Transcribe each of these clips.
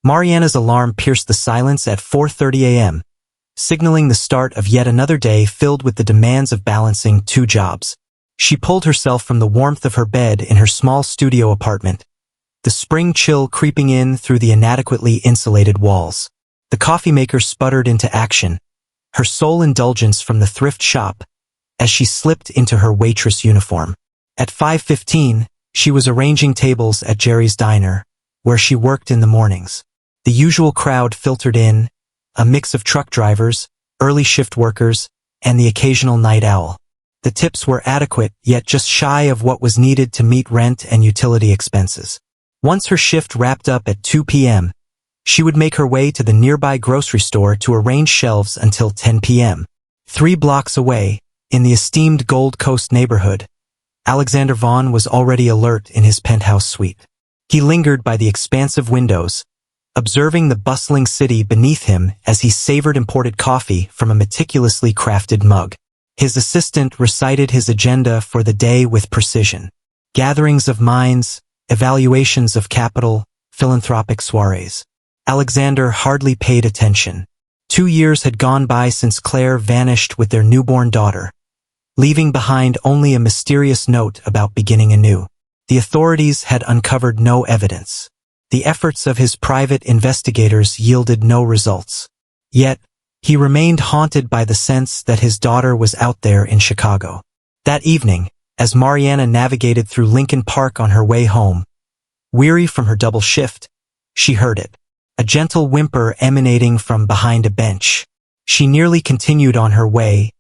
Mariana's alarm pierced the silence at 4:30 a.m., signaling the start of yet another day filled with the demands of balancing two jobs. She pulled herself from the warmth of her bed in her small studio apartment, the spring chill creeping in through the inadequately insulated walls. The coffee maker sputtered into action, her sole indulgence from the thrift shop, as she slipped into her waitress uniform. At 5:15, she was arranging tables at Jerry's Diner, where she worked in the mornings. The usual crowd filtered in, a mix of truck drivers, early shift workers, and the occasional night owl. The tips were adequate, yet just shy of what was needed to meet rent and utility expenses. Once her shift wrapped up at 2 p.m., she would make her way to the nearby grocery store to arrange shelves until 10 p.m. 3 blocks away, in the esteemed Gold Coast neighborhood, Alexander Vaughn was already alert in his penthouse suite. He lingered by the expansive windows, observing the bustling city beneath him as he savored imported coffee from a meticulously crafted mug. His assistant recited his agenda for the day with precision. Gatherings of minds, evaluations of capital, philanthropic soirees. Alexander hardly paid attention. 2 years had gone by since Claire vanished with their newborn daughter, leaving behind only a mysterious note about beginning anew. The authorities had uncovered no evidence. The efforts of his private investigators yielded no results. Yet, he remained haunted by the sense that his daughter was out there in Chicago. That evening, as Mariana navigated through Lincoln Park on her way home, weary from her double shift, she heard it. A gentle whimper emanating from behind a bench. She nearly continued on her way,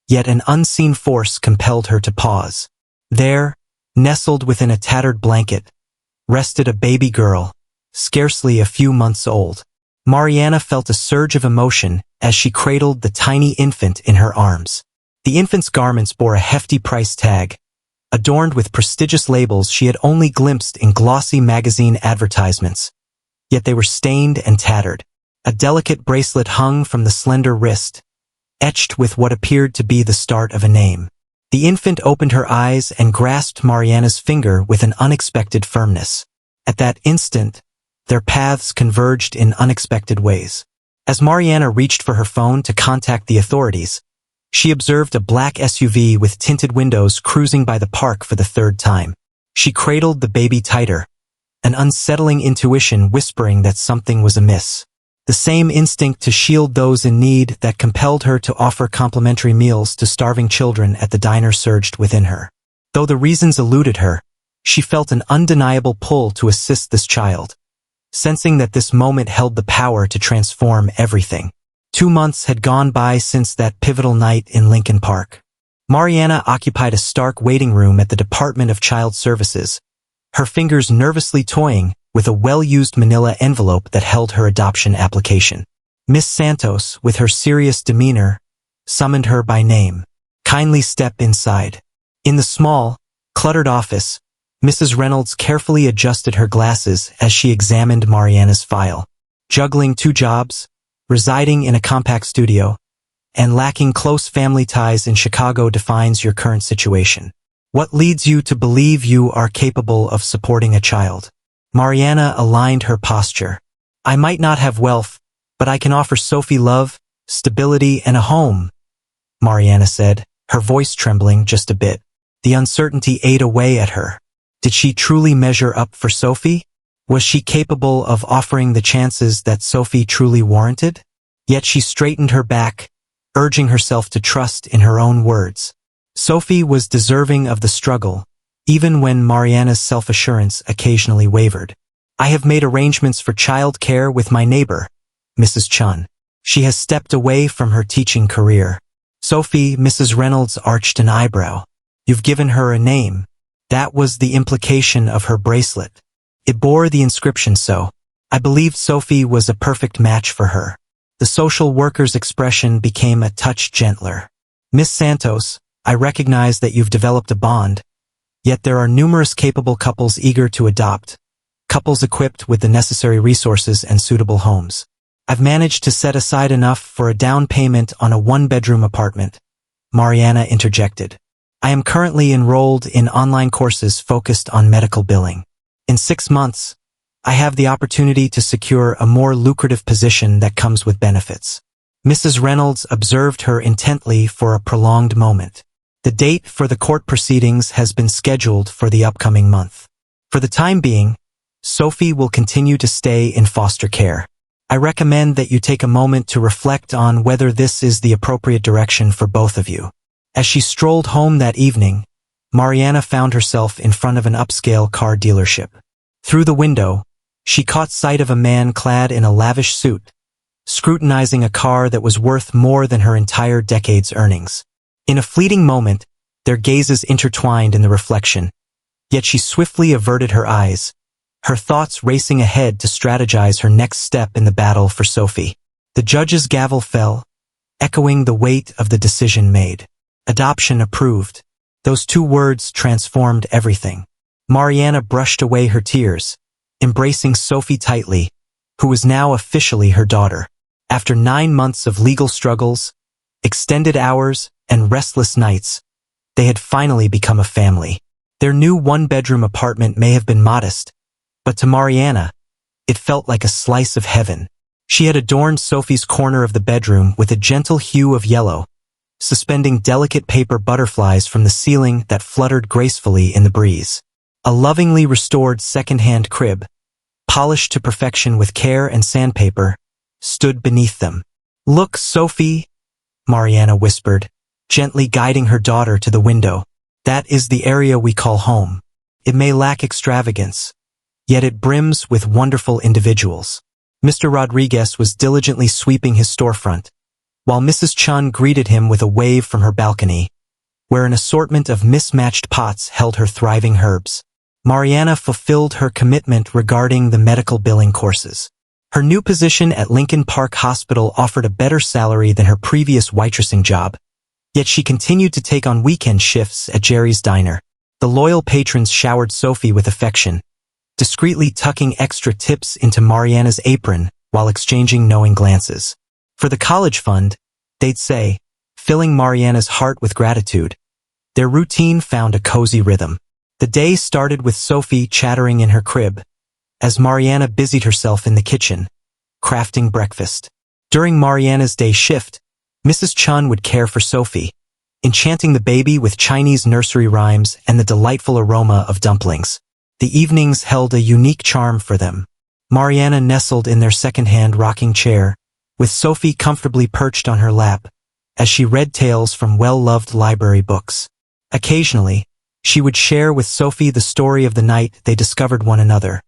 yet an unseen force compelled her to pause. There, nestled within a tattered blanket, rested a baby girl, scarcely a few months old. Mariana felt a surge of emotion as she cradled the tiny infant in her arms. The infant's garments bore a hefty price tag, adorned with prestigious labels she had only glimpsed in glossy magazine advertisements. Yet they were stained and tattered. A delicate bracelet hung from the slender wrist, etched with what appeared to be the start of a name. The infant opened her eyes and grasped Mariana's finger with an unexpected firmness. At that instant, their paths converged in unexpected ways. As Mariana reached for her phone to contact the authorities, she observed a black SUV with tinted windows cruising by the park for the third time. She cradled the baby tighter, an unsettling intuition whispering that something was amiss. The same instinct to shield those in need that compelled her to offer complimentary meals to starving children at the diner surged within her. Though the reasons eluded her, she felt an undeniable pull to assist this child, sensing that this moment held the power to transform everything. 2 months had gone by since that pivotal night in Lincoln Park. Mariana occupied a stark waiting room at the Department of Child Services, her fingers nervously toying with a well-used manila envelope that held her adoption application. Miss Santos, with her serious demeanor, summoned her by name. "Kindly step inside." In the small, cluttered office, Mrs. Reynolds carefully adjusted her glasses as she examined Mariana's file. Juggling 2 jobs, residing in a compact studio, and lacking close family ties in Chicago defines your current situation. What leads you to believe you are capable of supporting a child? Mariana aligned her posture. "I might not have wealth, but I can offer Sophie love, stability, and a home," Mariana said, her voice trembling just a bit. The uncertainty ate away at her. Did she truly measure up for Sophie? Was she capable of offering the chances that Sophie truly warranted? Yet she straightened her back, urging herself to trust in her own words. Sophie was deserving of the struggle, even when Mariana's self-assurance occasionally wavered. "I have made arrangements for child care with my neighbor, Mrs. Chun. She has stepped away from her teaching career." Sophie, Mrs. Reynolds arched an eyebrow. "You've given her a name." That was the implication of her bracelet. It bore the inscription "So." I believed Sophie was a perfect match for her. The social worker's expression became a touch gentler. "Miss Santos, I recognize that you've developed a bond, yet there are numerous capable couples eager to adopt, couples equipped with the necessary resources and suitable homes. I've managed to set aside enough for a down payment on a 1-bedroom apartment," Mariana interjected. "I am currently enrolled in online courses focused on medical billing. In 6 months, I have the opportunity to secure a more lucrative position that comes with benefits. Mrs. Reynolds observed her intently for a prolonged moment. The date for the court proceedings has been scheduled for the upcoming month. For the time being, Sophie will continue to stay in foster care. I recommend that you take a moment to reflect on whether this is the appropriate direction for both of you. As she strolled home that evening, Mariana found herself in front of an upscale car dealership. Through the window, she caught sight of a man clad in a lavish suit, scrutinizing a car that was worth more than her entire decade's earnings. In a fleeting moment, their gazes intertwined in the reflection, yet she swiftly averted her eyes, her thoughts racing ahead to strategize her next step in the battle for Sophie. The judge's gavel fell, echoing the weight of the decision made. Adoption approved. Those two words transformed everything. Mariana brushed away her tears, embracing Sophie tightly, who was now officially her daughter. After 9 months of legal struggles, extended hours, and restless nights, they had finally become a family. Their new one-bedroom apartment may have been modest, but to Mariana, it felt like a slice of heaven. She had adorned Sophie's corner of the bedroom with a gentle hue of yellow, suspending delicate paper butterflies from the ceiling that fluttered gracefully in the breeze. A lovingly restored second-hand crib, polished to perfection with care and sandpaper, stood beneath them. "Look, Sophie," Mariana whispered, gently guiding her daughter to the window. "That is the area we call home. It may lack extravagance, yet it brims with wonderful individuals." Mr. Rodriguez was diligently sweeping his storefront, while Mrs. Chun greeted him with a wave from her balcony, where an assortment of mismatched pots held her thriving herbs. Mariana fulfilled her commitment regarding the medical billing courses. Her new position at Lincoln Park Hospital offered a better salary than her previous waitressing job, yet she continued to take on weekend shifts at Jerry's Diner. The loyal patrons showered Sophie with affection, discreetly tucking extra tips into Mariana's apron while exchanging knowing glances. For the college fund, they'd say, filling Mariana's heart with gratitude. Their routine found a cozy rhythm. The day started with Sophie chattering in her crib, as Mariana busied herself in the kitchen, crafting breakfast. During Mariana's day shift, Mrs. Chun would care for Sophie, enchanting the baby with Chinese nursery rhymes and the delightful aroma of dumplings. The evenings held a unique charm for them. Mariana nestled in their second-hand rocking chair, with Sophie comfortably perched on her lap, as she read tales from well-loved library books. Occasionally, she would share with Sophie the story of the night they discovered one another,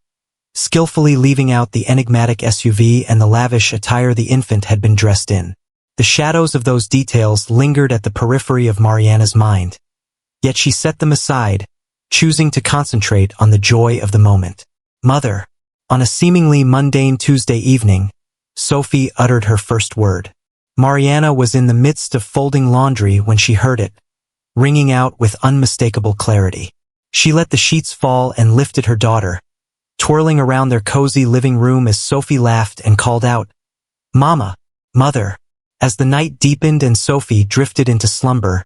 skillfully leaving out the enigmatic SUV and the lavish attire the infant had been dressed in. The shadows of those details lingered at the periphery of Mariana's mind, yet she set them aside, choosing to concentrate on the joy of the moment. "Mother." On a seemingly mundane Tuesday evening, Sophie uttered her first word. Mariana was in the midst of folding laundry when she heard it, ringing out with unmistakable clarity. She let the sheets fall and lifted her daughter, twirling around their cozy living room as Sophie laughed and called out, "Mama, Mother." As the night deepened and Sophie drifted into slumber,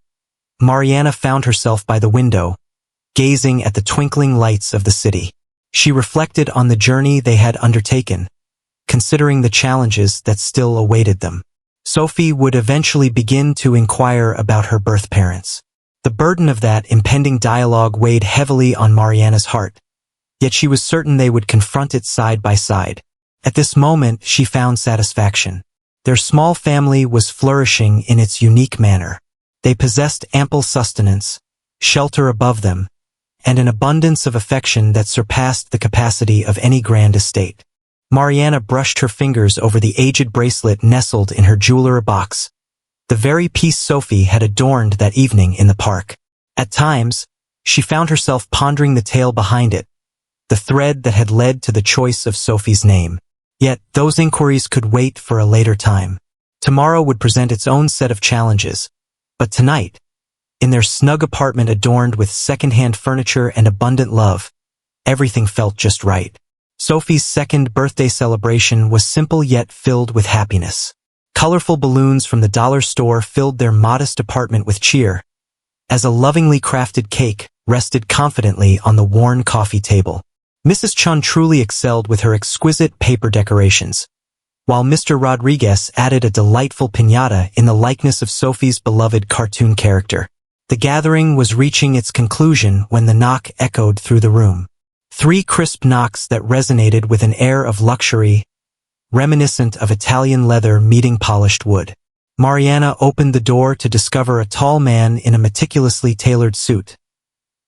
Mariana found herself by the window, gazing at the twinkling lights of the city. She reflected on the journey they had undertaken, considering the challenges that still awaited them. Sophie would eventually begin to inquire about her birth parents. The burden of that impending dialogue weighed heavily on Mariana's heart, yet she was certain they would confront it side by side. At this moment, she found satisfaction. Their small family was flourishing in its unique manner. They possessed ample sustenance, shelter above them, and an abundance of affection that surpassed the capacity of any grand estate. Mariana brushed her fingers over the aged bracelet nestled in her jeweler box, the very piece Sophie had adorned that evening in the park. At times, she found herself pondering the tale behind it, the thread that had led to the choice of Sophie's name. Yet, those inquiries could wait for a later time. Tomorrow would present its own set of challenges, but tonight, in their snug apartment adorned with second-hand furniture and abundant love, everything felt just right. Sophie's second birthday celebration was simple yet filled with happiness. Colorful balloons from the dollar store filled their modest apartment with cheer, as a lovingly crafted cake rested confidently on the worn coffee table. Mrs. Chun truly excelled with her exquisite paper decorations, while Mr. Rodriguez added a delightful piñata in the likeness of Sophie's beloved cartoon character. The gathering was reaching its conclusion when the knock echoed through the room. 3 crisp knocks that resonated with an air of luxury, reminiscent of Italian leather meeting polished wood. Mariana opened the door to discover a tall man in a meticulously tailored suit,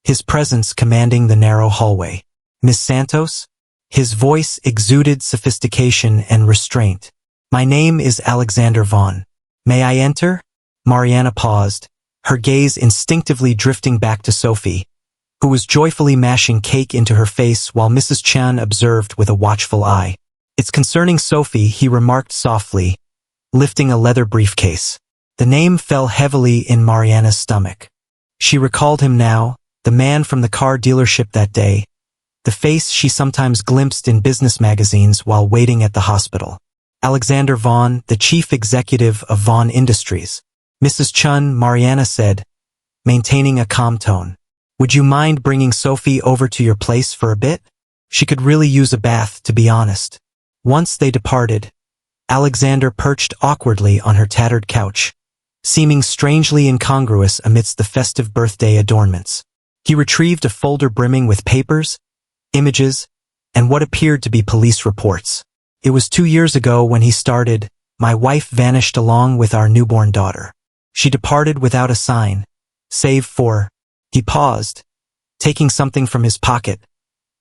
his presence commanding the narrow hallway. "Miss Santos?" His voice exuded sophistication and restraint. "My name is Alexander Vaughn. May I enter?" Mariana paused, her gaze instinctively drifting back to Sophie, who was joyfully mashing cake into her face while Mrs. Chan observed with a watchful eye. "It's concerning Sophie," he remarked softly, lifting a leather briefcase. The name fell heavily in Mariana's stomach. She recalled him now, the man from the car dealership that day, the face she sometimes glimpsed in business magazines while waiting at the hospital. Alexander Vaughn, the chief executive of Vaughn Industries. "Mrs. Chun," Mariana said, maintaining a calm tone. "Would you mind bringing Sophie over to your place for a bit? She could really use a bath, to be honest." Once they departed, Alexander perched awkwardly on her tattered couch, seeming strangely incongruous amidst the festive birthday adornments. He retrieved a folder brimming with papers, images, and what appeared to be police reports. "It was 2 years ago when he started. My wife vanished along with our newborn daughter. She departed without a sign, save for—" He paused, taking something from his pocket,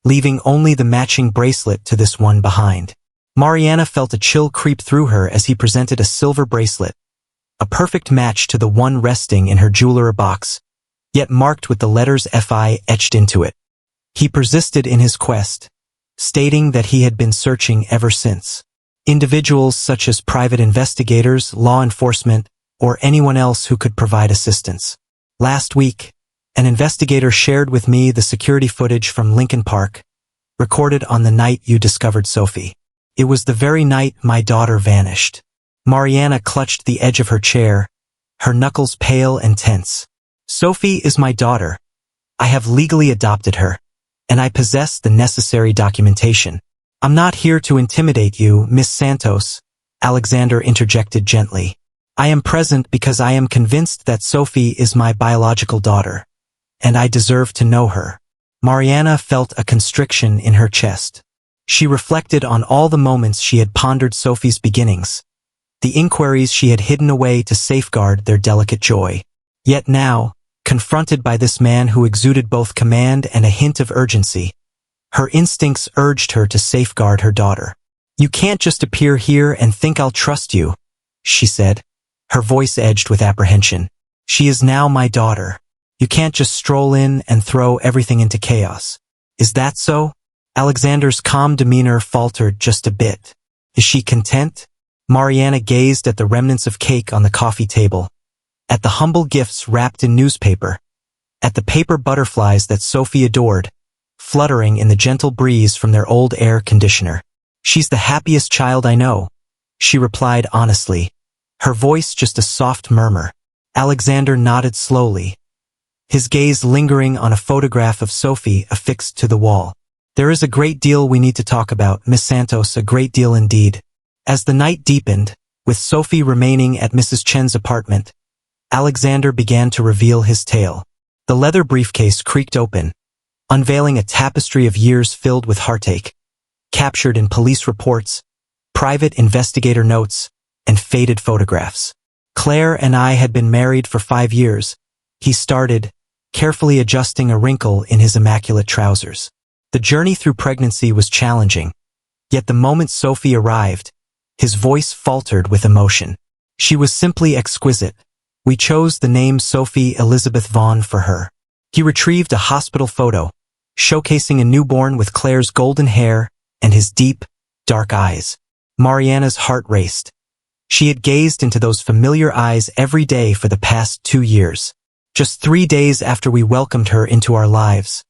leaving only the matching bracelet to this one behind. Mariana felt a chill creep through her as he presented a silver bracelet, a perfect match to the one resting in her jeweler box, yet marked with the letters FI etched into it. He persisted in his quest, stating that he had been searching ever since. Individuals such as private investigators, law enforcement, or anyone else who could provide assistance. "Last week, an investigator shared with me the security footage from Lincoln Park, recorded on the night you discovered Sophie. It was the very night my daughter vanished." Mariana clutched the edge of her chair, her knuckles pale and tense. "Sophie is my daughter. I have legally adopted her, and I possess the necessary documentation. I'm not here to intimidate you, Miss Santos," Alexander interjected gently. "I am present because I am convinced that Sophie is my biological daughter, and I deserve to know her." Mariana felt a constriction in her chest. She reflected on all the moments she had pondered Sophie's beginnings, the inquiries she had hidden away to safeguard their delicate joy. Yet now, confronted by this man who exuded both command and a hint of urgency, her instincts urged her to safeguard her daughter. "You can't just appear here and think I'll trust you," she said, her voice edged with apprehension. "She is now my daughter. You can't just stroll in and throw everything into chaos. Is that so?" Alexander's calm demeanor faltered just a bit. "Is she content?" Mariana gazed at the remnants of cake on the coffee table, at the humble gifts wrapped in newspaper, at the paper butterflies that Sophie adored, fluttering in the gentle breeze from their old air conditioner. "She's the happiest child I know," she replied honestly, her voice just a soft murmur. Alexander nodded slowly, his gaze lingering on a photograph of Sophie affixed to the wall. "There is a great deal we need to talk about, Miss Santos, a great deal indeed." As the night deepened, with Sophie remaining at Mrs. Chen's apartment, Alexander began to reveal his tale. The leather briefcase creaked open, unveiling a tapestry of years filled with heartache, captured in police reports, private investigator notes, and faded photographs. "Claire and I had been married for 5 years, he started, carefully adjusting a wrinkle in his immaculate trousers. The journey through pregnancy was challenging, yet the moment Sophie arrived, his voice faltered with emotion. She was simply exquisite. We chose the name Sophie Elizabeth Vaughn for her." He retrieved a hospital photo, showcasing a newborn with Claire's golden hair and his deep, dark eyes. Mariana's heart raced. She had gazed into those familiar eyes every day for the past 2 years. Just 3 days after we welcomed her into our lives,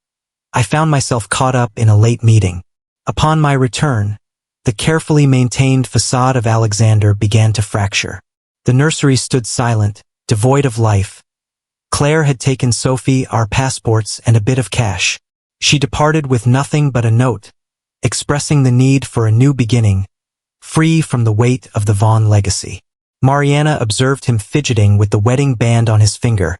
I found myself caught up in a late meeting. Upon my return, the carefully maintained facade of Alexander began to fracture. The nursery stood silent, devoid of life. Claire had taken Sophie, our passports, and a bit of cash. She departed with nothing but a note, expressing the need for a new beginning, free from the weight of the Vaughn legacy. Mariana observed him fidgeting with the wedding band on his finger,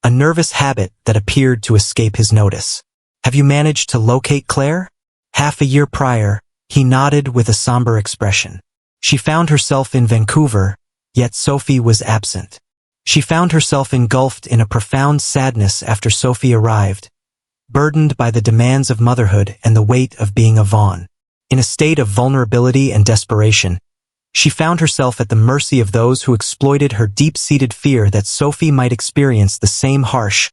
a nervous habit that appeared to escape his notice. Have you managed to locate Claire? Half a year prior, he nodded with a somber expression. She found herself in Vancouver, yet Sophie was absent. She found herself engulfed in a profound sadness after Sophie arrived, burdened by the demands of motherhood and the weight of being a Vaughn. In a state of vulnerability and desperation, she found herself at the mercy of those who exploited her deep-seated fear that Sophie might experience the same harsh,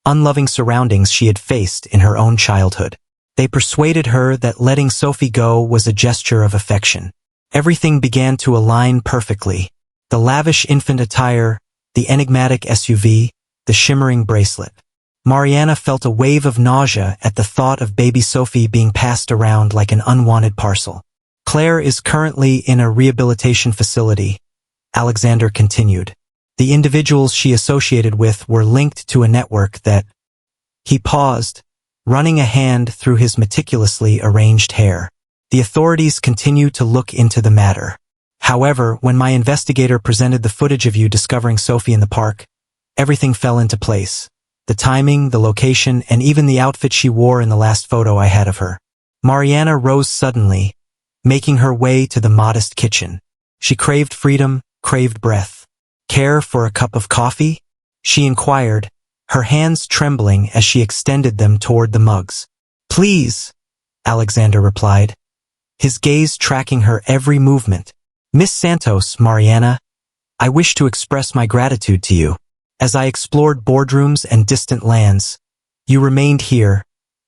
unloving surroundings she had faced in her own childhood. They persuaded her that letting Sophie go was a gesture of affection. Everything began to align perfectly. The lavish infant attire, the enigmatic SUV, the shimmering bracelet. Mariana felt a wave of nausea at the thought of baby Sophie being passed around like an unwanted parcel. Claire is currently in a rehabilitation facility, Alexander continued. The individuals she associated with were linked to a network that... He paused, running a hand through his meticulously arranged hair. The authorities continue to look into the matter. However, when my investigator presented the footage of you discovering Sophie in the park, everything fell into place. The timing, the location, and even the outfit she wore in the last photo I had of her. Mariana rose suddenly, making her way to the modest kitchen. She craved freedom, craved breath. Care for a cup of coffee? She inquired, her hands trembling as she extended them toward the mugs. Please, Alexander replied, his gaze tracking her every movement. Miss Santos, Mariana, I wish to express my gratitude to you. As I explored boardrooms and distant lands, you remained here,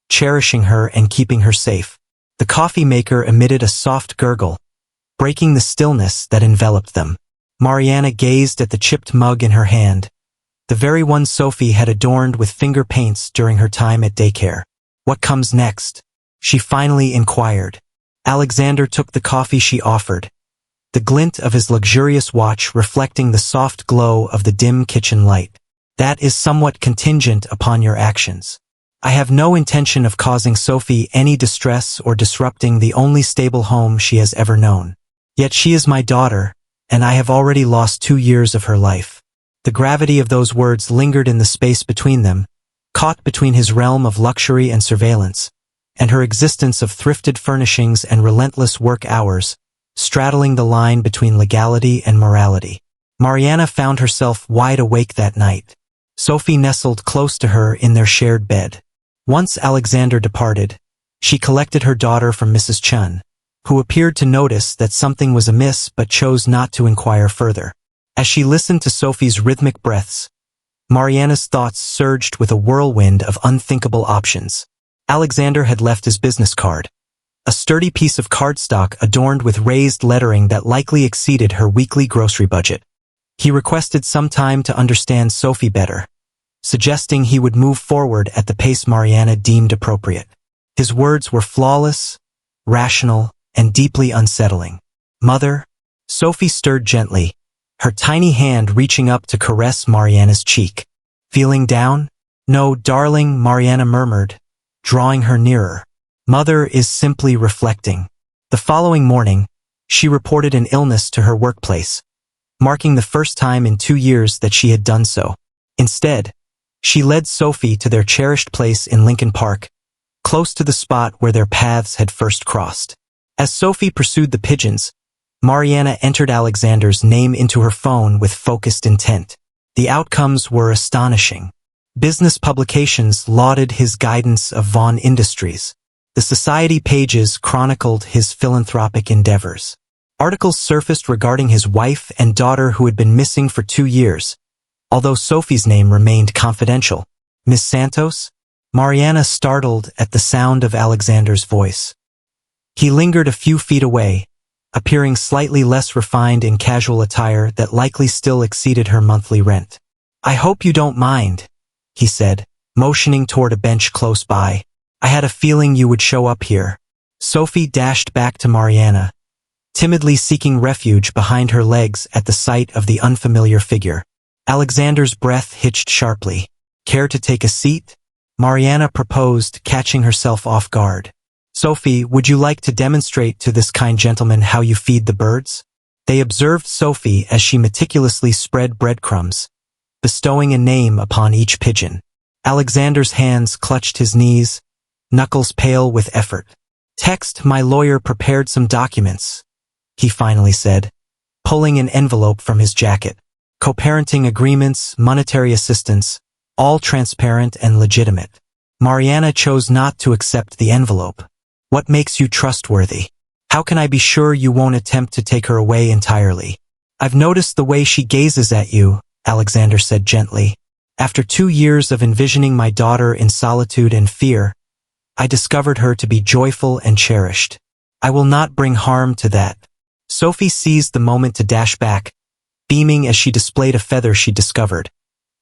cherishing her and keeping her safe. The coffee maker emitted a soft gurgle, breaking the stillness that enveloped them. Mariana gazed at the chipped mug in her hand, the very one Sophie had adorned with finger paints during her time at daycare. What comes next? She finally inquired. Alexander took the coffee she offered, the glint of his luxurious watch reflecting the soft glow of the dim kitchen light. That is somewhat contingent upon your actions. I have no intention of causing Sophie any distress or disrupting the only stable home she has ever known. Yet she is my daughter, and I have already lost 2 years of her life. The gravity of those words lingered in the space between them, caught between his realm of luxury and surveillance, and her existence of thrifted furnishings and relentless work hours, straddling the line between legality and morality. Mariana found herself wide awake that night. Sophie nestled close to her in their shared bed. Once Alexander departed, she collected her daughter from Mrs. Chun, who appeared to notice that something was amiss but chose not to inquire further. As she listened to Sophie's rhythmic breaths, Mariana's thoughts surged with a whirlwind of unthinkable options. Alexander had left his business card, a sturdy piece of cardstock adorned with raised lettering that likely exceeded her weekly grocery budget. He requested some time to understand Sophie better, suggesting he would move forward at the pace Mariana deemed appropriate. His words were flawless, rational, and deeply unsettling. Mother? Sophie stirred gently, her tiny hand reaching up to caress Mariana's cheek. Feeling down? No, darling, Mariana murmured, drawing her nearer. Mother is simply reflecting. The following morning, she reported an illness to her workplace, marking the first time in 2 years that she had done so. Instead, she led Sophie to their cherished place in Lincoln Park, close to the spot where their paths had first crossed. As Sophie pursued the pigeons, Mariana entered Alexander's name into her phone with focused intent. The outcomes were astonishing. Business publications lauded his guidance of Vaughn Industries. The society pages chronicled his philanthropic endeavors. Articles surfaced regarding his wife and daughter who had been missing for 2 years, although Sophie's name remained confidential. Miss Santos? Mariana startled at the sound of Alexander's voice. He lingered a few feet away, appearing slightly less refined in casual attire that likely still exceeded her monthly rent. I hope you don't mind, he said, motioning toward a bench close by. I had a feeling you would show up here. Sophie dashed back to Mariana, timidly seeking refuge behind her legs at the sight of the unfamiliar figure. Alexander's breath hitched sharply. Care to take a seat? Mariana proposed, catching herself off guard. Sophie, would you like to demonstrate to this kind gentleman how you feed the birds? They observed Sophie as she meticulously spread breadcrumbs, bestowing a name upon each pigeon. Alexander's hands clutched his knees, knuckles pale with effort. Text, my lawyer prepared some documents, he finally said, pulling an envelope from his jacket. Co-parenting agreements, monetary assistance, all transparent and legitimate. Mariana chose not to accept the envelope. What makes you trustworthy? How can I be sure you won't attempt to take her away entirely? I've noticed the way she gazes at you, Alexander said gently. After 2 years of envisioning my daughter in solitude and fear, I discovered her to be joyful and cherished. I will not bring harm to that. Sophie seized the moment to dash back, beaming as she displayed a feather she discovered,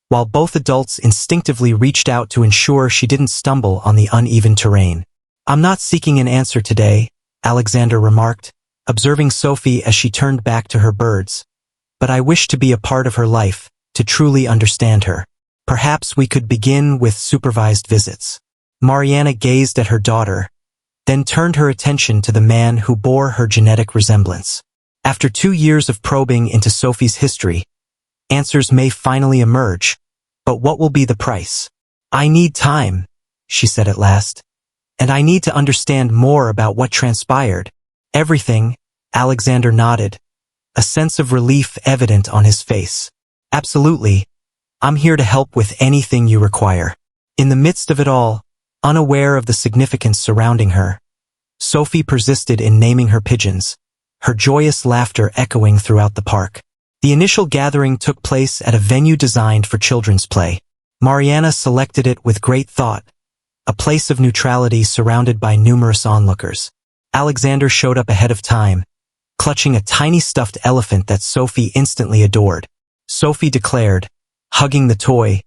while both adults instinctively reached out to ensure she didn't stumble on the uneven terrain. I'm not seeking an answer today, Alexander remarked, observing Sophie as she turned back to her birds. But I wish to be a part of her life, to truly understand her. Perhaps we could begin with supervised visits. Mariana gazed at her daughter, then turned her attention to the man who bore her genetic resemblance. After 2 years of probing into Sophie's history, answers may finally emerge, but what will be the price? I need time, she said at last, and I need to understand more about what transpired. Everything, Alexander nodded, a sense of relief evident on his face. Absolutely, I'm here to help with anything you require. In the midst of it all, unaware of the significance surrounding her, Sophie persisted in naming her pigeons, her joyous laughter echoing throughout the park. The initial gathering took place at a venue designed for children's play. Mariana selected it with great thought, a place of neutrality surrounded by numerous onlookers. Alexander showed up ahead of time, clutching a tiny stuffed elephant that Sophie instantly adored. Sophie declared, hugging the toy,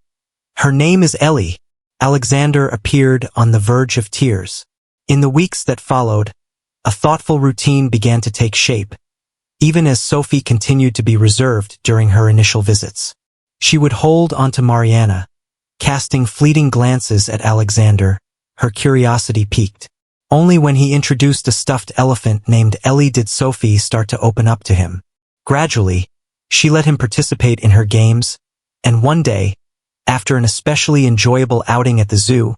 "Her name is Ellie." Alexander appeared on the verge of tears. In the weeks that followed, a thoughtful routine began to take shape, even as Sophie continued to be reserved during her initial visits. She would hold onto Mariana, casting fleeting glances at Alexander, her curiosity piqued. Only when he introduced a stuffed elephant named Ellie did Sophie start to open up to him. Gradually, she let him participate in her games, and one day, after an especially enjoyable outing at the zoo,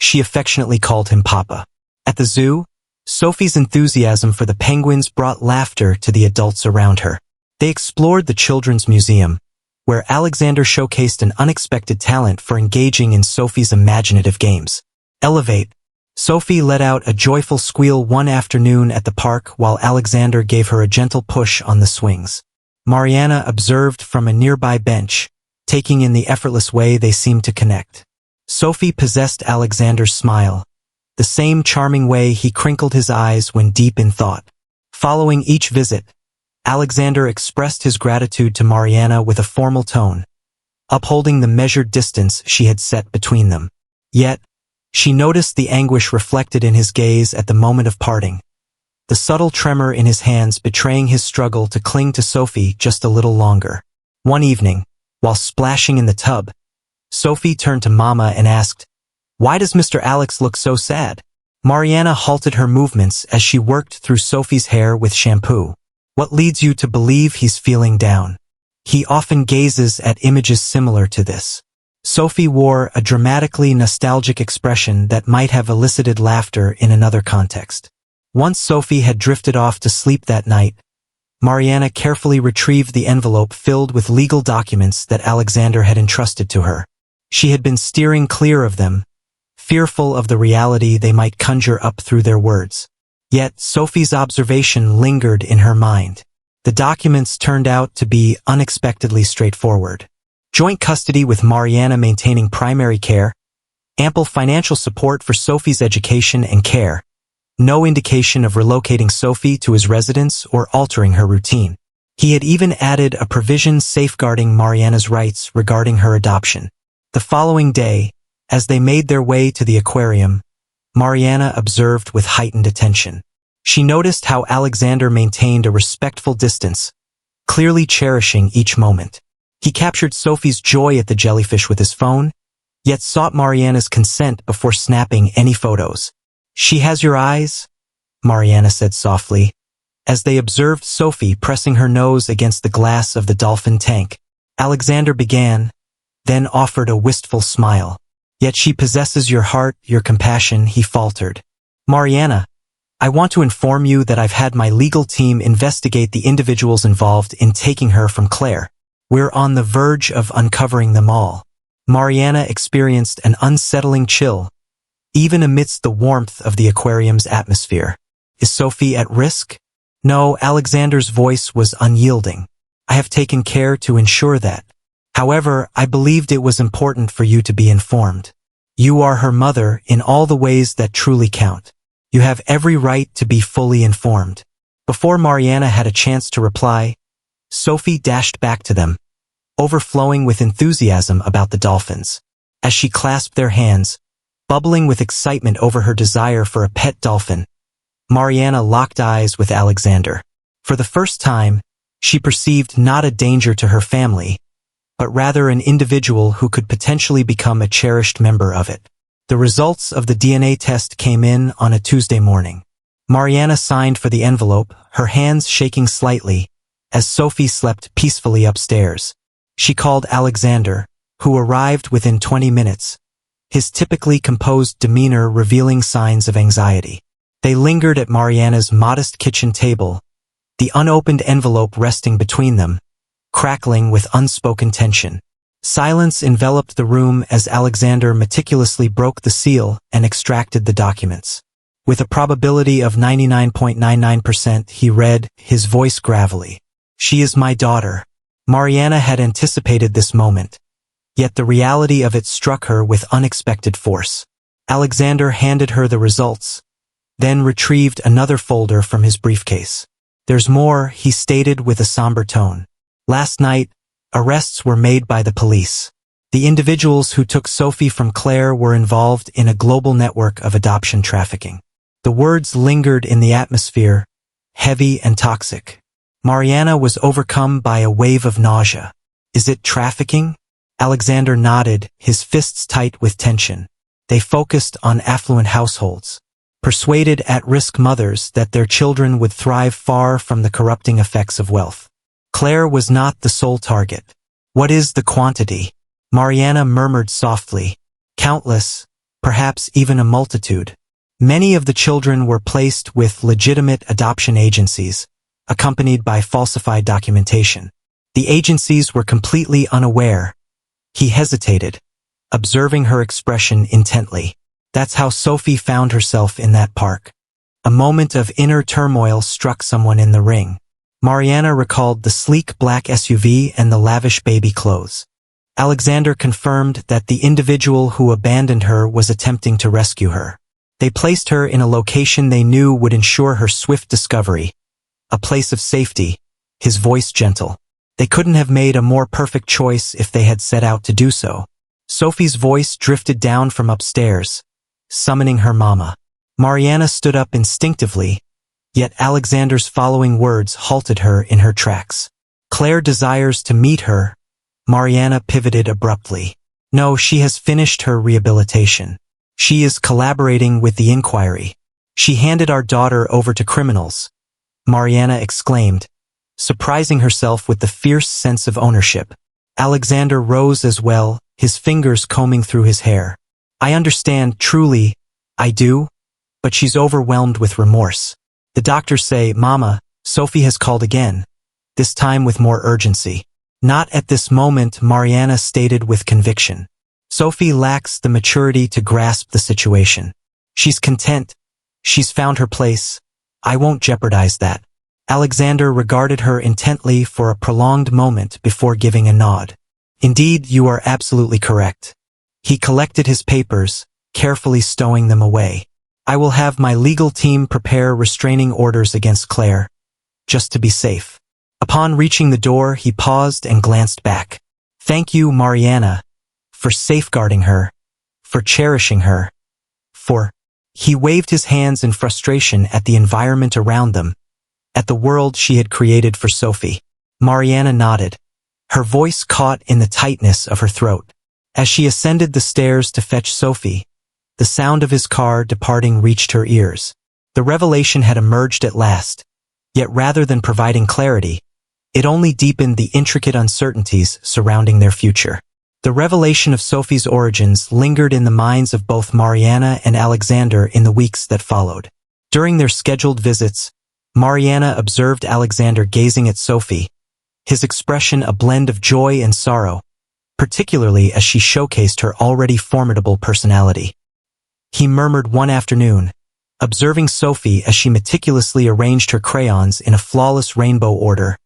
she affectionately called him Papa. At the zoo, Sophie's enthusiasm for the penguins brought laughter to the adults around her. They explored the Children's Museum, where Alexander showcased an unexpected talent for engaging in Sophie's imaginative games. Elevate. Sophie let out a joyful squeal one afternoon at the park while Alexander gave her a gentle push on the swings. Mariana observed from a nearby bench, taking in the effortless way they seemed to connect. Sophie possessed Alexander's smile, the same charming way he crinkled his eyes when deep in thought. Following each visit, Alexander expressed his gratitude to Mariana with a formal tone, upholding the measured distance she had set between them. Yet, she noticed the anguish reflected in his gaze at the moment of parting, the subtle tremor in his hands betraying his struggle to cling to Sophie just a little longer. One evening, while splashing in the tub, Sophie turned to Mama and asked, "Why does Mr. Alex look so sad?" Mariana halted her movements as she worked through Sophie's hair with shampoo. "What leads you to believe he's feeling down?" "He often gazes at images similar to this." Sophie wore a dramatically nostalgic expression that might have elicited laughter in another context. Once Sophie had drifted off to sleep that night, Mariana carefully retrieved the envelope filled with legal documents that Alexander had entrusted to her. She had been steering clear of them, fearful of the reality they might conjure up through their words. Yet Sophie's observation lingered in her mind. The documents turned out to be unexpectedly straightforward. Joint custody with Mariana maintaining primary care, ample financial support for Sophie's education and care, no indication of relocating Sophie to his residence or altering her routine. He had even added a provision safeguarding Mariana's rights regarding her adoption. The following day, as they made their way to the aquarium, Mariana observed with heightened attention. She noticed how Alexander maintained a respectful distance, clearly cherishing each moment. He captured Sophie's joy at the jellyfish with his phone, yet sought Mariana's consent before snapping any photos. "She has your eyes?" Mariana said softly, as they observed Sophie pressing her nose against the glass of the dolphin tank. Alexander began, then offered a wistful smile. "Yet she possesses your heart, your compassion," he faltered. "Mariana, I want to inform you that I've had my legal team investigate the individuals involved in taking her from Claire. We're on the verge of uncovering them all." Mariana experienced an unsettling chill, even amidst the warmth of the aquarium's atmosphere. "Is Sophie at risk?" "No," Alexander's voice was unyielding. "I have taken care to ensure that. However, I believed it was important for you to be informed. You are her mother in all the ways that truly count. You have every right to be fully informed." Before Mariana had a chance to reply, Sophie dashed back to them, overflowing with enthusiasm about the dolphins. As she clasped their hands, bubbling with excitement over her desire for a pet dolphin, Mariana locked eyes with Alexander. For the first time, she perceived not a danger to her family, but rather an individual who could potentially become a cherished member of it. The results of the DNA test came in on a Tuesday morning. Mariana signed for the envelope, her hands shaking slightly, as Sophie slept peacefully upstairs. She called Alexander, who arrived within 20 minutes, his typically composed demeanor revealing signs of anxiety. They lingered at Mariana's modest kitchen table, the unopened envelope resting between them, crackling with unspoken tension. Silence enveloped the room as Alexander meticulously broke the seal and extracted the documents. With a probability of 99.99%, he read, his voice gravelly. "She is my daughter." Mariana had anticipated this moment, yet the reality of it struck her with unexpected force. Alexander handed her the results, then retrieved another folder from his briefcase. "There's more," he stated with a somber tone. "Last night, arrests were made by the police. The individuals who took Sophie from Claire were involved in a global network of adoption trafficking." The words lingered in the atmosphere, heavy and toxic. Mariana was overcome by a wave of nausea. "Is it trafficking?" Alexander nodded, his fists tight with tension. They focused on affluent households, persuaded at-risk mothers that their children would thrive far from the corrupting effects of wealth. Claire was not the sole target. "What is the quantity?" Mariana murmured softly. "Countless, perhaps even a multitude." Many of the children were placed with legitimate adoption agencies, accompanied by falsified documentation. The agencies were completely unaware. He hesitated, observing her expression intently. That's how Sophie found herself in that park. A moment of inner turmoil struck someone in the ring. Mariana recalled the sleek black SUV and the lavish baby clothes. Alexander confirmed that the individual who abandoned her was attempting to rescue her. They placed her in a location they knew would ensure her swift discovery, a place of safety, his voice gentle. They couldn't have made a more perfect choice if they had set out to do so. Sophie's voice drifted down from upstairs, summoning her mama. Mariana stood up instinctively, yet Alexander's following words halted her in her tracks. "Claire desires to meet her." Mariana pivoted abruptly. "No, she has finished her rehabilitation. She is collaborating with the inquiry. She handed our daughter over to criminals," Mariana exclaimed, surprising herself with the fierce sense of ownership. Alexander rose as well, his fingers combing through his hair. "I understand, truly, I do, but she's overwhelmed with remorse. The doctors say, Mama, Sophie has called again, this time with more urgency." "Not at this moment," Mariana stated with conviction. "Sophie lacks the maturity to grasp the situation. She's content. She's found her place. I won't jeopardize that." Alexander regarded her intently for a prolonged moment before giving a nod. "Indeed, you are absolutely correct." He collected his papers, carefully stowing them away. "I will have my legal team prepare restraining orders against Claire, just to be safe." Upon reaching the door, he paused and glanced back. "Thank you, Mariana, for safeguarding her, for cherishing her, for—" He waved his hands in frustration at the environment around them, at the world she had created for Sophie. Mariana nodded, her voice caught in the tightness of her throat. As she ascended the stairs to fetch Sophie, the sound of his car departing reached her ears. The revelation had emerged at last, yet rather than providing clarity, it only deepened the intricate uncertainties surrounding their future. The revelation of Sophie's origins lingered in the minds of both Mariana and Alexander in the weeks that followed. During their scheduled visits, Mariana observed Alexander gazing at Sophie, his expression a blend of joy and sorrow, particularly as she showcased her already formidable personality. He murmured one afternoon, observing Sophie as she meticulously arranged her crayons in a flawless rainbow order.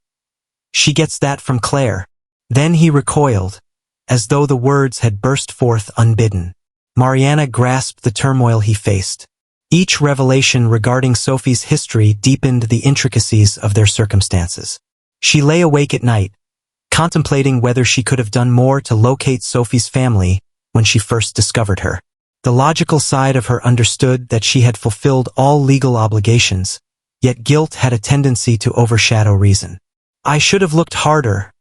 "She gets that from Claire." Then he recoiled, as though the words had burst forth unbidden. Mariana grasped the turmoil he faced. Each revelation regarding Sophie's history deepened the intricacies of their circumstances. She lay awake at night, contemplating whether she could have done more to locate Sophie's family when she first discovered her. The logical side of her understood that she had fulfilled all legal obligations, yet guilt had a tendency to overshadow reason. "I should have looked harder,"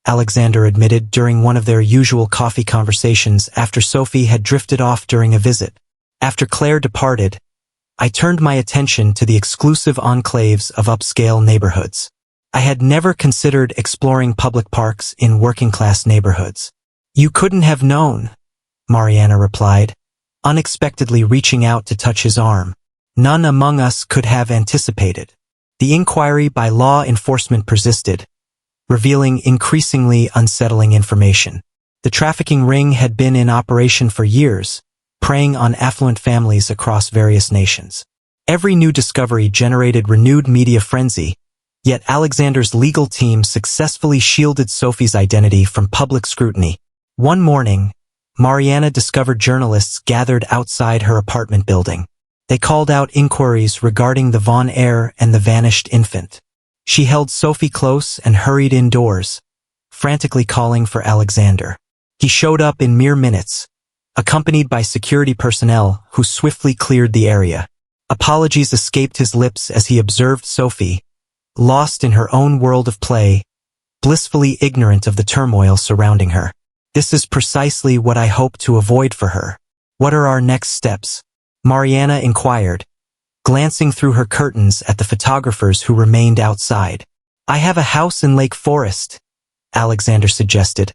Alexander admitted during one of their usual coffee conversations after Sophie had drifted off during a visit. "After Claire departed, I turned my attention to the exclusive enclaves of upscale neighborhoods. I had never considered exploring public parks in working-class neighborhoods." "You couldn't have known," Mariana replied, unexpectedly reaching out to touch his arm. "None among us could have anticipated." The inquiry by law enforcement persisted, revealing increasingly unsettling information. The trafficking ring had been in operation for years, preying on affluent families across various nations. Every new discovery generated renewed media frenzy, yet Alexander's legal team successfully shielded Sophie's identity from public scrutiny. One morning, Mariana discovered journalists gathered outside her apartment building. They called out inquiries regarding the Von heir and the vanished infant. She held Sophie close and hurried indoors, frantically calling for Alexander. He showed up in mere minutes, accompanied by security personnel who swiftly cleared the area. Apologies escaped his lips as he observed Sophie, lost in her own world of play, blissfully ignorant of the turmoil surrounding her. "This is precisely what I hope to avoid for her. What are our next steps?" Mariana inquired, glancing through her curtains at the photographers who remained outside. "I have a house in Lake Forest," Alexander suggested,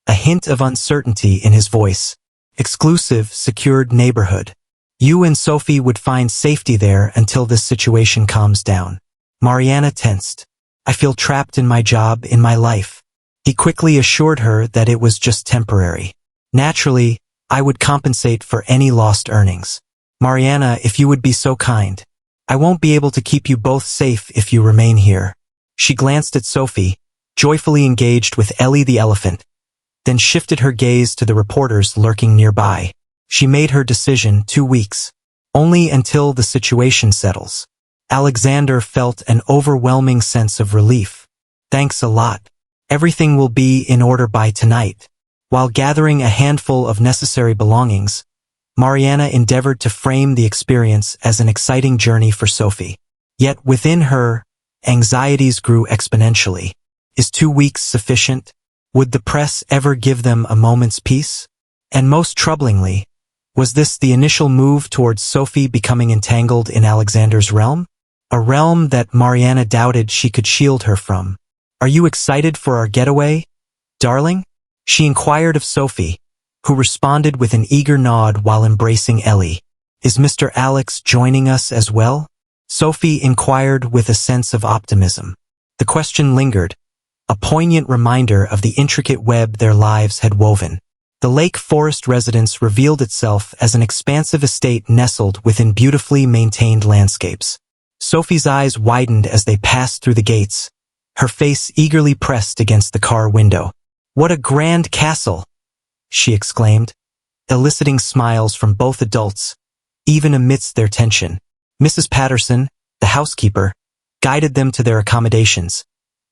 a hint of uncertainty in his voice. "Exclusive, secured neighborhood. You and Sophie would find safety there until this situation calms down." Mariana tensed. "I feel trapped in my job, in my life." He quickly assured her that it was just temporary. "Naturally, I would compensate for any lost earnings. Mariana, if you would be so kind. I won't be able to keep you both safe if you remain here." She glanced at Sophie, joyfully engaged with Ellie the elephant, then shifted her gaze to the reporters lurking nearby. She made her decision 2 weeks. Only until the situation settles. Alexander felt an overwhelming sense of relief. "Thanks a lot. Everything will be in order by tonight." While gathering a handful of necessary belongings, Mariana endeavored to frame the experience as an exciting journey for Sophie. Yet within her, anxieties grew exponentially. Is 2 weeks sufficient? Would the press ever give them a moment's peace? And most troublingly, was this the initial move towards Sophie becoming entangled in Alexander's realm? A realm that Mariana doubted she could shield her from. "Are you excited for our getaway, darling?" she inquired of Sophie, who responded with an eager nod while embracing Ellie. "Is Mr. Alex joining us as well?" Sophie inquired with a sense of optimism. The question lingered, a poignant reminder of the intricate web their lives had woven. The Lake Forest residence revealed itself as an expansive estate nestled within beautifully maintained landscapes. Sophie's eyes widened as they passed through the gates, her face eagerly pressed against the car window. "What a grand castle!" she exclaimed, eliciting smiles from both adults, even amidst their tension. Mrs. Patterson, the housekeeper, guided them to their accommodations,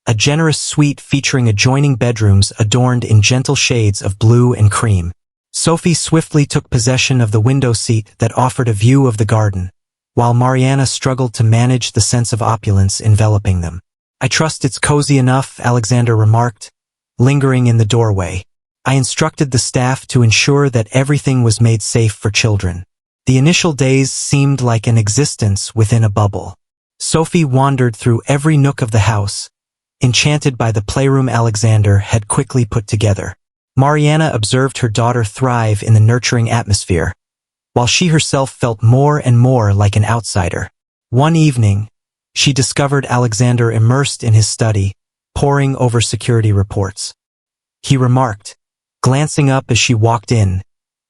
a generous suite featuring adjoining bedrooms adorned in gentle shades of blue and cream. Sophie swiftly took possession of the window seat that offered a view of the garden, while Mariana struggled to manage the sense of opulence enveloping them. "I trust it's cozy enough," Alexander remarked, lingering in the doorway. I instructed the staff to ensure that everything was made safe for children. The initial days seemed like an existence within a bubble. Sophie wandered through every nook of the house, enchanted by the playroom Alexander had quickly put together. Mariana observed her daughter thrive in the nurturing atmosphere, while she herself felt more and more like an outsider. One evening, she discovered Alexander immersed in his study, poring over security reports. He remarked, glancing up as she walked in,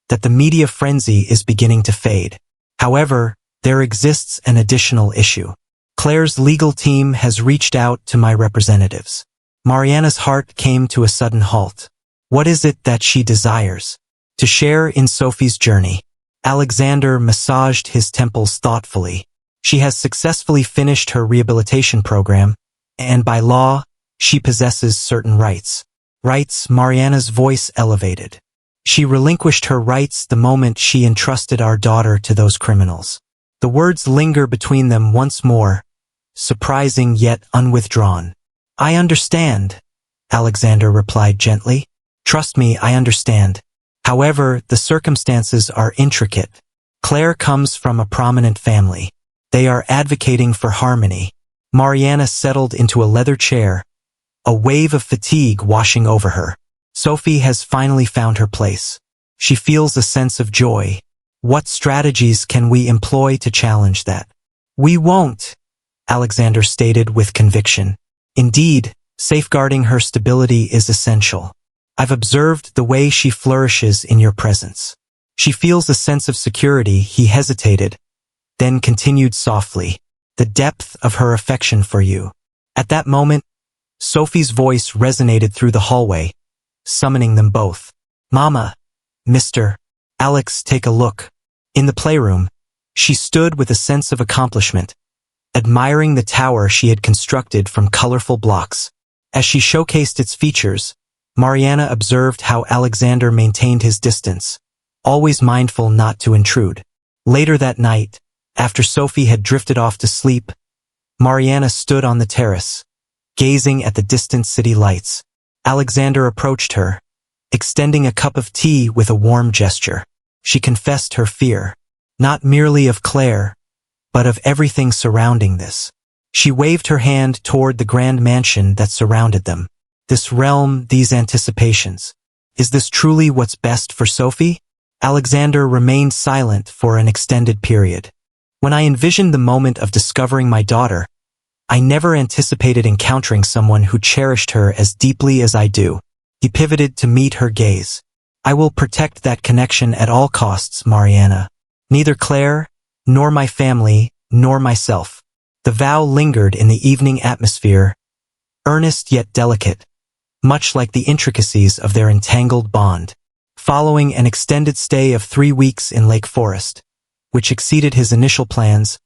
that the media frenzy is beginning to fade. However, there exists an additional issue. Claire's legal team has reached out to my representatives. Mariana's heart came to a sudden halt. What is it that she desires? To share in Sophie's journey. Alexander massaged his temples thoughtfully. She has successfully finished her rehabilitation program, and by law, she possesses certain rights. Rights? Mariana's voice elevated. She relinquished her rights the moment she entrusted our daughter to those criminals. The words linger between them once more, surprising yet unwithdrawn. I understand, Alexander replied gently. Trust me, I understand. However, the circumstances are intricate. Claire comes from a prominent family. They are advocating for harmony. Mariana settled into a leather chair, a wave of fatigue washing over her. Sophie has finally found her place. She feels a sense of joy. What strategies can we employ to challenge that? We won't, Alexander stated with conviction. Indeed, safeguarding her stability is essential. I've observed the way she flourishes in your presence. She feels a sense of security. He hesitated, then continued softly, the depth of her affection for you. At that moment, Sophie's voice resonated through the hallway, summoning them both. Mama, Mr. Alex, take a look. In the playroom, she stood with a sense of accomplishment, admiring the tower she had constructed from colorful blocks. As she showcased its features, Mariana observed how Alexander maintained his distance, always mindful not to intrude. Later that night, after Sophie had drifted off to sleep, Mariana stood on the terrace, gazing at the distant city lights. Alexander approached her, extending a cup of tea with a warm gesture. She confessed her fear, not merely of Claire, but of everything surrounding this. She waved her hand toward the grand mansion that surrounded them. This realm, these anticipations. Is this truly what's best for Sophie? Alexander remained silent for an extended period. When I envisioned the moment of discovering my daughter, I never anticipated encountering someone who cherished her as deeply as I do. He pivoted to meet her gaze. I will protect that connection at all costs, Mariana. Neither Claire, nor my family, nor myself. The vow lingered in the evening atmosphere, earnest yet delicate, much like the intricacies of their entangled bond. Following an extended stay of 3 weeks in Lake Forest, which exceeded his initial plans,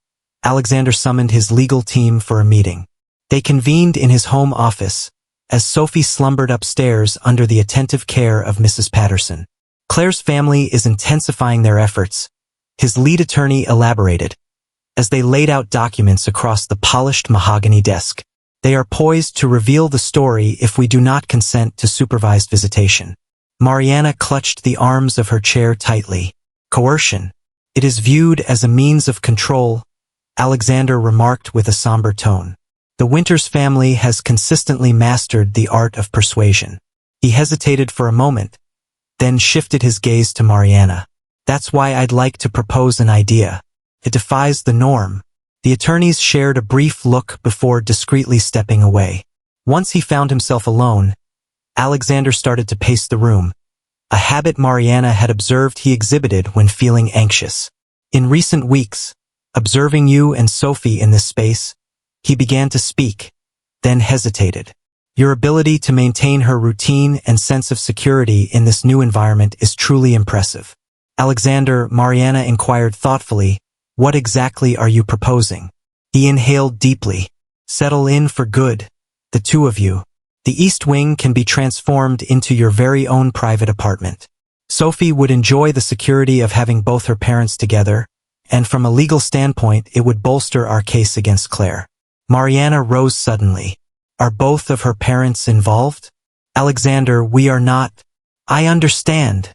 Alexander summoned his legal team for a meeting. They convened in his home office, as Sophie slumbered upstairs under the attentive care of Mrs. Patterson. Claire's family is intensifying their efforts, his lead attorney elaborated, as they laid out documents across the polished mahogany desk. They are poised to reveal the story if we do not consent to supervised visitation. Mariana clutched the arms of her chair tightly. Coercion. It is viewed as a means of control, Alexander remarked with a somber tone. The Winters family has consistently mastered the art of persuasion. He hesitated for a moment, then shifted his gaze to Mariana. That's why I'd like to propose an idea. It defies the norm. The attorneys shared a brief look before discreetly stepping away. Once he found himself alone, Alexander started to pace the room, a habit Mariana had observed he exhibited when feeling anxious. In recent weeks, observing you and Sophie in this space, he began to speak, then hesitated. Your ability to maintain her routine and sense of security in this new environment is truly impressive. Alexander, Mariana inquired thoughtfully, what exactly are you proposing? He inhaled deeply. Settle in for good, the two of you. The East Wing can be transformed into your very own private apartment. Sophie would enjoy the security of having both her parents together, and from a legal standpoint it would bolster our case against Claire. Mariana rose suddenly. Are both of her parents involved? Alexander, we are not. I understand,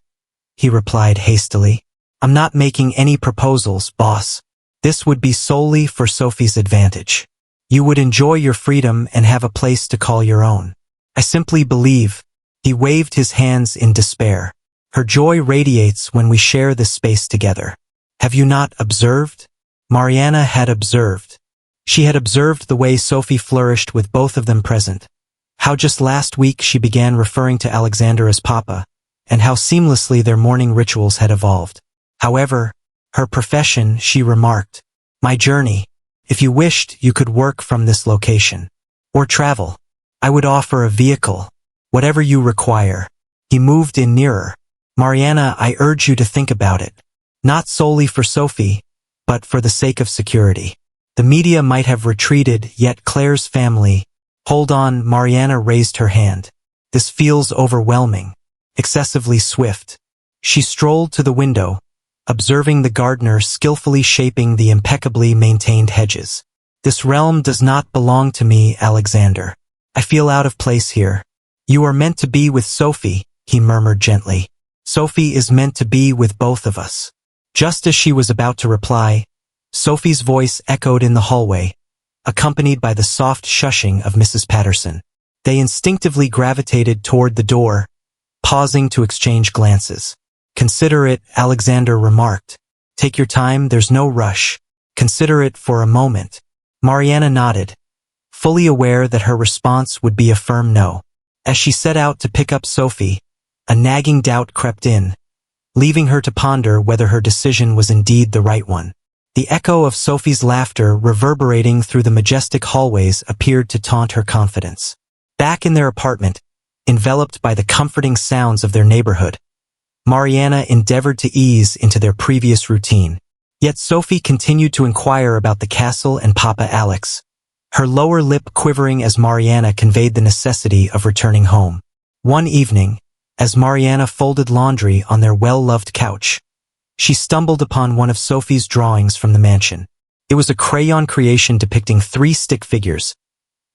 he replied hastily. I'm not making any proposals, boss. This would be solely for Sophie's advantage. You would enjoy your freedom and have a place to call your own. I simply believe. He waved his hands in despair. Her joy radiates when we share this space together. Have you not observed? Mariana had observed. She had observed the way Sophie flourished with both of them present. How just last week she began referring to Alexander as Papa, and how seamlessly their morning rituals had evolved. However, her profession, she remarked. My journey. If you wished, you could work from this location. Or travel. I would offer a vehicle. Whatever you require. He moved in nearer. Mariana, I urge you to think about it. Not solely for Sophie, but for the sake of security. The media might have retreated, yet Claire's family. Hold on, Mariana raised her hand. This feels overwhelming. Excessively swift. She strolled to the window, observing the gardener skillfully shaping the impeccably maintained hedges. This realm does not belong to me, Alexander. I feel out of place here. You are meant to be with Sophie, he murmured gently. Sophie is meant to be with both of us. Just as she was about to reply, Sophie's voice echoed in the hallway, accompanied by the soft shushing of Mrs. Patterson. They instinctively gravitated toward the door, pausing to exchange glances. Consider it, Alexander remarked. Take your time, there's no rush. Consider it for a moment. Mariana nodded, fully aware that her response would be a firm no. As she set out to pick up Sophie, a nagging doubt crept in, leaving her to ponder whether her decision was indeed the right one. The echo of Sophie's laughter reverberating through the majestic hallways appeared to taunt her confidence. Back in their apartment, enveloped by the comforting sounds of their neighborhood, Mariana endeavored to ease into their previous routine. Yet Sophie continued to inquire about the castle and Papa Alex, her lower lip quivering as Mariana conveyed the necessity of returning home. One evening, as Mariana folded laundry on their well-loved couch, she stumbled upon one of Sophie's drawings from the mansion. It was a crayon creation depicting 3 stick figures,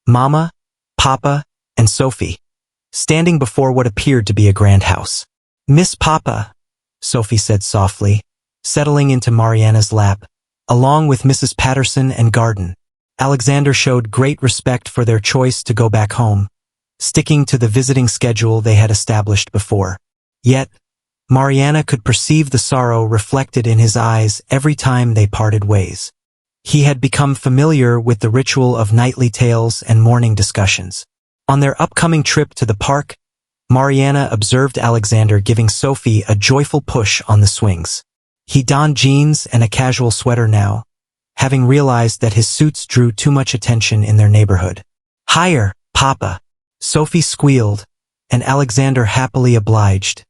Mama, Papa, and Sophie, standing before what appeared to be a grand house. Miss Papa, Sophie said softly, settling into Mariana's lap, along with Mrs. Patterson and Garden. Alexander showed great respect for their choice to go back home, sticking to the visiting schedule they had established before. Yet, Mariana could perceive the sorrow reflected in his eyes every time they parted ways. He had become familiar with the ritual of nightly tales and morning discussions. On their upcoming trip to the park, Mariana observed Alexander giving Sophie a joyful push on the swings. He donned jeans and a casual sweater now, having realized that his suits drew too much attention in their neighborhood. Higher, Papa, Sophie squealed, and Alexander happily obliged,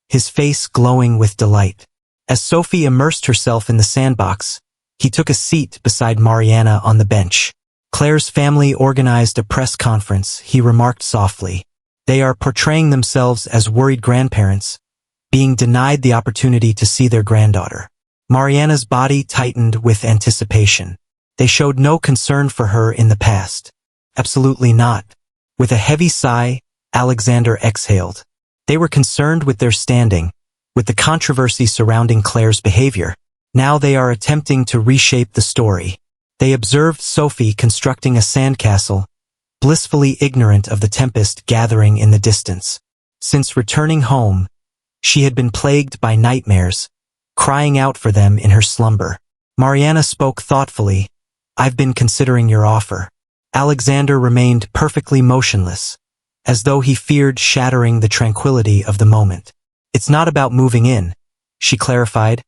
his face glowing with delight. As Sophie immersed herself in the sandbox, he took a seat beside Mariana on the bench. Claire's family organized a press conference, he remarked softly. They are portraying themselves as worried grandparents, being denied the opportunity to see their granddaughter. Mariana's body tightened with anticipation. They showed no concern for her in the past. Absolutely not. With a heavy sigh, Alexander exhaled. They were concerned with their standing, with the controversy surrounding Claire's behavior. Now they are attempting to reshape the story. They observed Sophie constructing a sandcastle, blissfully ignorant of the tempest gathering in the distance. Since returning home, she had been plagued by nightmares, crying out for them in her slumber. Mariana spoke thoughtfully. I've been considering your offer. Alexander remained perfectly motionless, as though he feared shattering the tranquility of the moment. It's not about moving in, she clarified,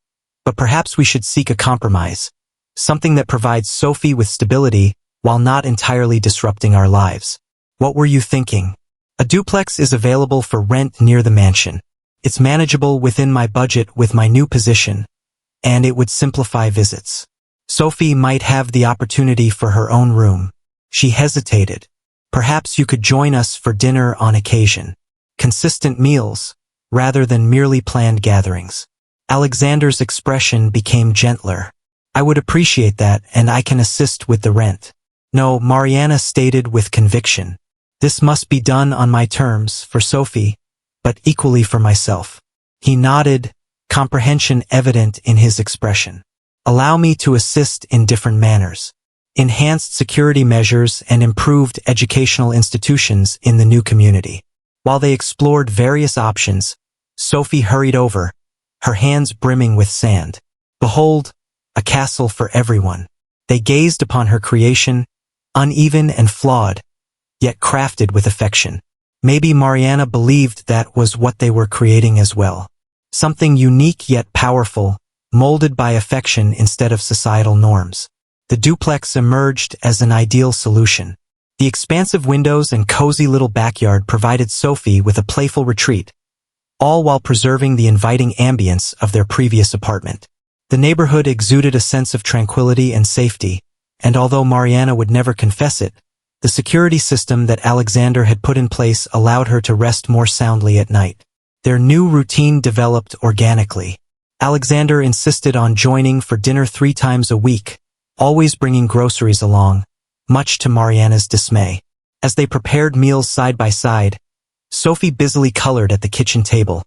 but perhaps we should seek a compromise, something that provides Sophie with stability while not entirely disrupting our lives. What were you thinking? A duplex is available for rent near the mansion. It's manageable within my budget with my new position, and it would simplify visits. Sophie might have the opportunity for her own room. She hesitated. Perhaps you could join us for dinner on occasion. Consistent meals, rather than merely planned gatherings. Alexander's expression became gentler. I would appreciate that, and I can assist with the rent. No, Mariana stated with conviction. This must be done on my terms. For Sophie, but equally for myself. He nodded, comprehension evident in his expression. Allow me to assist in different manners. Enhanced security measures and improved educational institutions in the new community. While they explored various options, Sophie hurried over, her hands brimming with sand. Behold, a castle for everyone. They gazed upon her creation, uneven and flawed, yet crafted with affection. Maybe Mariana believed that was what they were creating as well. Something unique yet powerful, molded by affection instead of societal norms. The duplex emerged as an ideal solution. The expansive windows and cozy little backyard provided Sophie with a playful retreat, all while preserving the inviting ambience of their previous apartment. The neighborhood exuded a sense of tranquility and safety, and although Mariana would never confess it, the security system that Alexander had put in place allowed her to rest more soundly at night. Their new routine developed organically. Alexander insisted on joining for dinner 3 times a week, always bringing groceries along, much to Mariana's dismay. As they prepared meals side by side, Sophie busily colored at the kitchen table,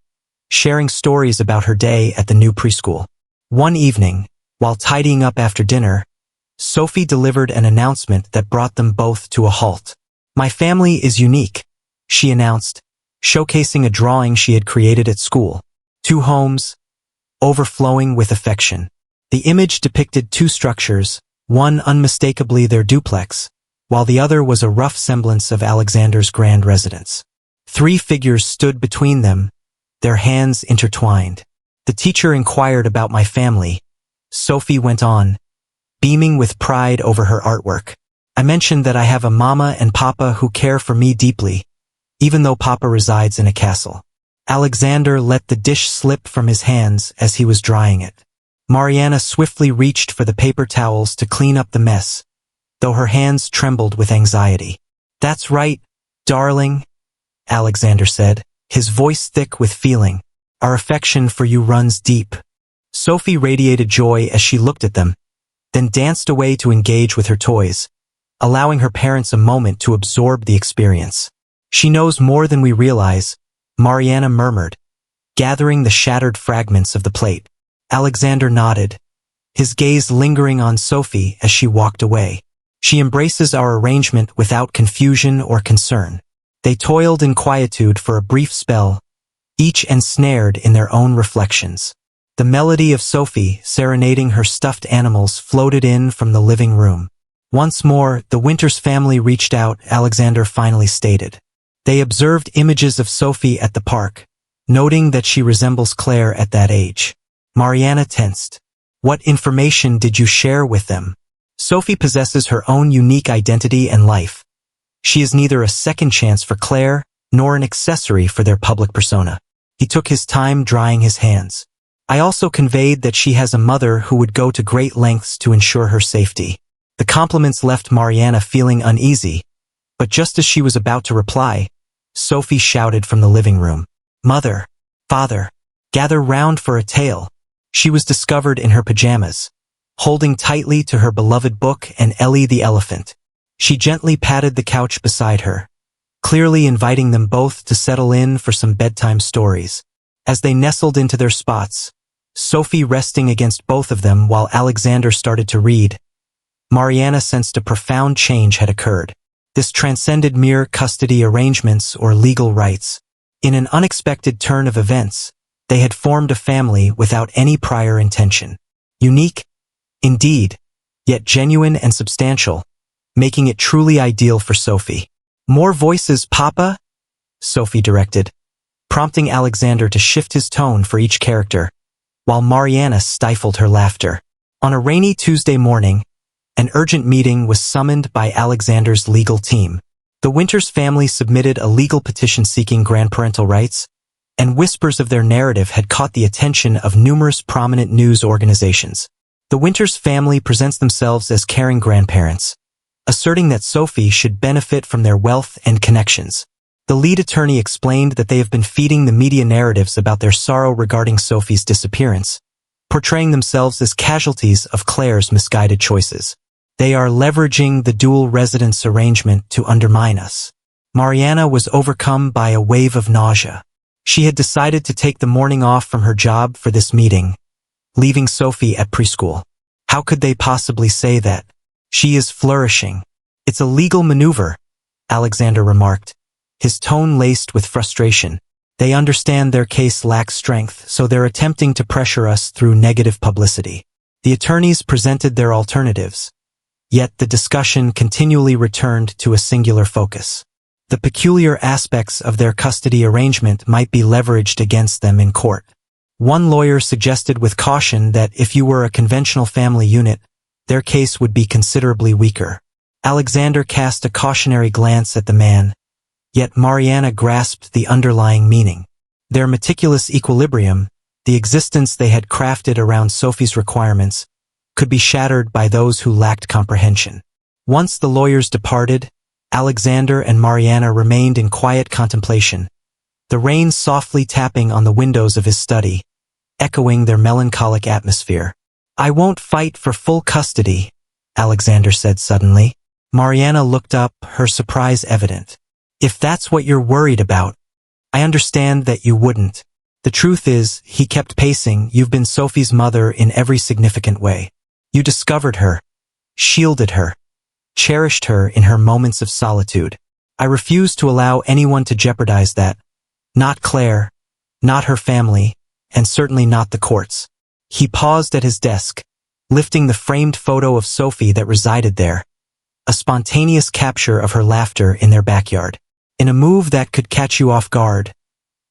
sharing stories about her day at the new preschool. One evening, while tidying up after dinner, Sophie delivered an announcement that brought them both to a halt. "My family is unique," she announced, showcasing a drawing she had created at school. 2 homes, overflowing with affection. The image depicted 2 structures, one unmistakably their duplex, while the other was a rough semblance of Alexander's grand residence. 3 figures stood between them, their hands intertwined. "The teacher inquired about my family," Sophie went on, beaming with pride over her artwork. "I mentioned that I have a mama and papa who care for me deeply, even though papa resides in a castle." Alexander let the dish slip from his hands as he was drying it. Mariana swiftly reached for the paper towels to clean up the mess, though her hands trembled with anxiety. "That's right, darling," Alexander said, his voice thick with feeling. "Our affection for you runs deep." Sophie radiated joy as she looked at them, then danced away to engage with her toys, allowing her parents a moment to absorb the experience. "She knows more than we realize," Mariana murmured, gathering the shattered fragments of the plate. Alexander nodded, his gaze lingering on Sophie as she walked away. "She embraces our arrangement without confusion or concern." They toiled in quietude for a brief spell, each ensnared in their own reflections. The melody of Sophie serenading her stuffed animals floated in from the living room. "Once more, the Winters family reached out," Alexander finally stated. They observed images of Sophie at the park, noting that she resembles Claire at that age. Mariana tensed. "What information did you share with them?" "Sophie possesses her own unique identity and life. She is neither a second chance for Claire, nor an accessory for their public persona." He took his time drying his hands. "I also conveyed that she has a mother who would go to great lengths to ensure her safety." The compliments left Mariana feeling uneasy, but just as she was about to reply, Sophie shouted from the living room, "Mother, father, gather round for a tale." She was discovered in her pajamas, holding tightly to her beloved book and Ellie the elephant. She gently patted the couch beside her, clearly inviting them both to settle in for some bedtime stories. As they nestled into their spots, Sophie resting against both of them while Alexander started to read, Mariana sensed a profound change had occurred. This transcended mere custody arrangements or legal rights. In an unexpected turn of events, they had formed a family without any prior intention. Unique, indeed, yet genuine and substantial, making it truly ideal for Sophie. "More voices, Papa?" Sophie directed, prompting Alexander to shift his tone for each character, while Mariana stifled her laughter. On a rainy Tuesday morning, an urgent meeting was summoned by Alexander's legal team. The Winters family submitted a legal petition seeking grandparental rights, and whispers of their narrative had caught the attention of numerous prominent news organizations. The Winters family presents themselves as caring grandparents, asserting that Sophie should benefit from their wealth and connections. The lead attorney explained that they have been feeding the media narratives about their sorrow regarding Sophie's disappearance, portraying themselves as casualties of Claire's misguided choices. "They are leveraging the dual residence arrangement to undermine us." Mariana was overcome by a wave of nausea. She had decided to take the morning off from her job for this meeting, leaving Sophie at preschool. How could they possibly say that? She is flourishing. It's a legal maneuver, Alexander remarked, his tone laced with frustration. They understand their case lacks strength, so they're attempting to pressure us through negative publicity. The attorneys presented their alternatives. Yet the discussion continually returned to a singular focus. The peculiar aspects of their custody arrangement might be leveraged against them in court. One lawyer suggested with caution that if you were a conventional family unit, their case would be considerably weaker. Alexander cast a cautionary glance at the man, yet Mariana grasped the underlying meaning. Their meticulous equilibrium, the existence they had crafted around Sophie's requirements, could be shattered by those who lacked comprehension. Once the lawyers departed, Alexander and Mariana remained in quiet contemplation, the rain softly tapping on the windows of his study, echoing their melancholic atmosphere. "I won't fight for full custody," Alexander said suddenly. Mariana looked up, her surprise evident. "If that's what you're worried about, I understand that you wouldn't. The truth is," he kept pacing, "you've been Sophie's mother in every significant way. You discovered her, shielded her, cherished her in her moments of solitude. I refuse to allow anyone to jeopardize that. Not Claire, not her family, and certainly not the courts." He paused at his desk, lifting the framed photo of Sophie that resided there, a spontaneous capture of her laughter in their backyard. In a move that could catch you off guard,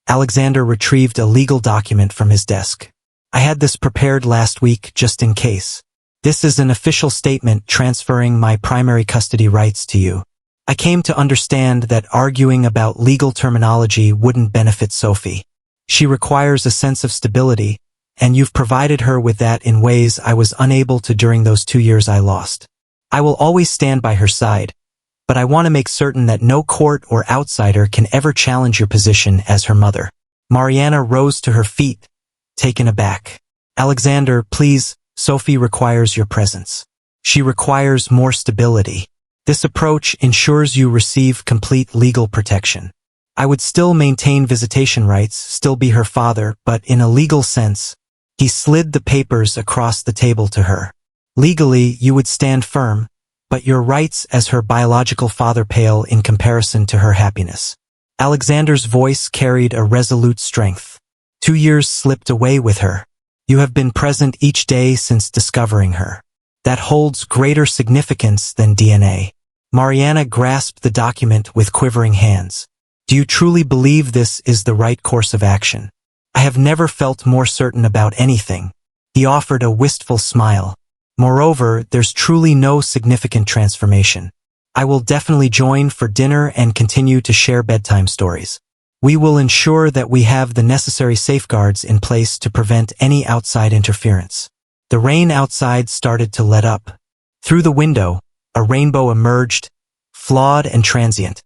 Alexander retrieved a legal document from his desk. "I had this prepared last week just in case. This is an official statement transferring my primary custody rights to you. I came to understand that arguing about legal terminology wouldn't benefit Sophie. She requires a sense of stability, and you've provided her with that in ways I was unable to during those 2 years I lost. I will always stand by her side, but I want to make certain that no court or outsider can ever challenge your position as her mother." Mariana rose to her feet, taken aback. "Alexander, please, Sophie requires your presence. She requires more stability. This approach ensures you receive complete legal protection. I would still maintain visitation rights, still be her father, but in a legal sense," he slid the papers across the table to her. "Legally, you would stand firm, but your rights as her biological father pale in comparison to her happiness." Alexander's voice carried a resolute strength. 2 years slipped away with her. You have been present each day since discovering her. That holds greater significance than DNA. Mariana grasped the document with quivering hands. "Do you truly believe this is the right course of action?" "I have never felt more certain about anything." He offered a wistful smile. "Moreover, there's truly no significant transformation. I will definitely join for dinner and continue to share bedtime stories. We will ensure that we have the necessary safeguards in place to prevent any outside interference." The rain outside started to let up. Through the window, a rainbow emerged, flawed and transient,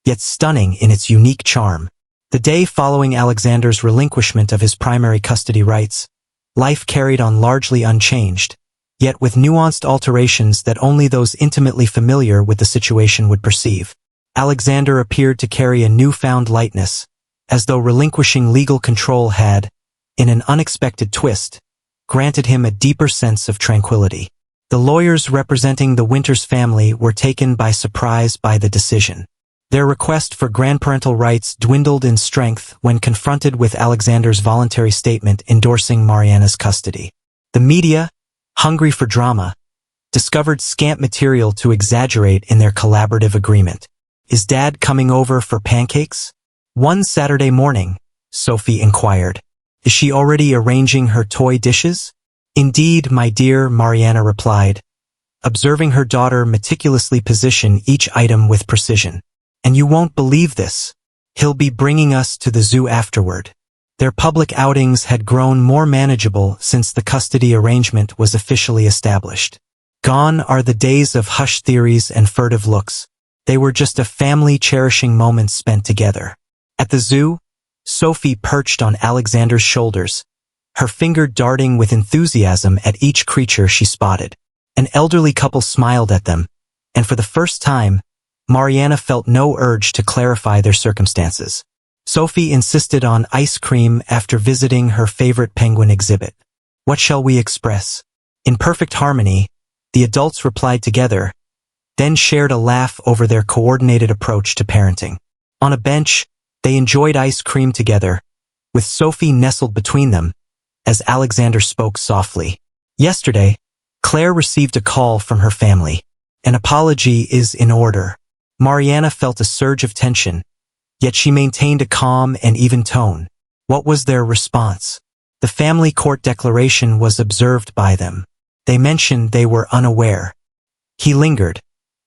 yet stunning in its unique charm. The day following Alexander's relinquishment of his primary custody rights, life carried on largely unchanged, yet with nuanced alterations that only those intimately familiar with the situation would perceive. Alexander appeared to carry a newfound lightness, as though relinquishing legal control had, in an unexpected twist, granted him a deeper sense of tranquility. The lawyers representing the Winters family were taken by surprise by the decision. Their request for grandparental rights dwindled in strength when confronted with Alexander's voluntary statement endorsing Mariana's custody. The media, hungry for drama, discovered scant material to exaggerate in their collaborative agreement. "Is Dad coming over for pancakes?" One Saturday morning, Sophie inquired. "Is she already arranging her toy dishes?" "Indeed, my dear," Mariana replied, observing her daughter meticulously position each item with precision. "And you won't believe this. He'll be bringing us to the zoo afterward." Their public outings had grown more manageable since the custody arrangement was officially established. Gone are the days of hush theories and furtive looks. They were just a family cherishing moments spent together. At the zoo, Sophie perched on Alexander's shoulders, her finger darting with enthusiasm at each creature she spotted. An elderly couple smiled at them, and for the first time, Mariana felt no urge to clarify their circumstances. Sophie insisted on ice cream after visiting her favorite penguin exhibit. What shall we express? In perfect harmony, the adults replied together, then shared a laugh over their coordinated approach to parenting. On a bench, they enjoyed ice cream together, with Sophie nestled between them, as Alexander spoke softly. Yesterday, Claire received a call from her family. An apology is in order. Mariana felt a surge of tension, yet she maintained a calm and even tone. What was their response? The family court declaration was observed by them. They mentioned they were unaware. He lingered,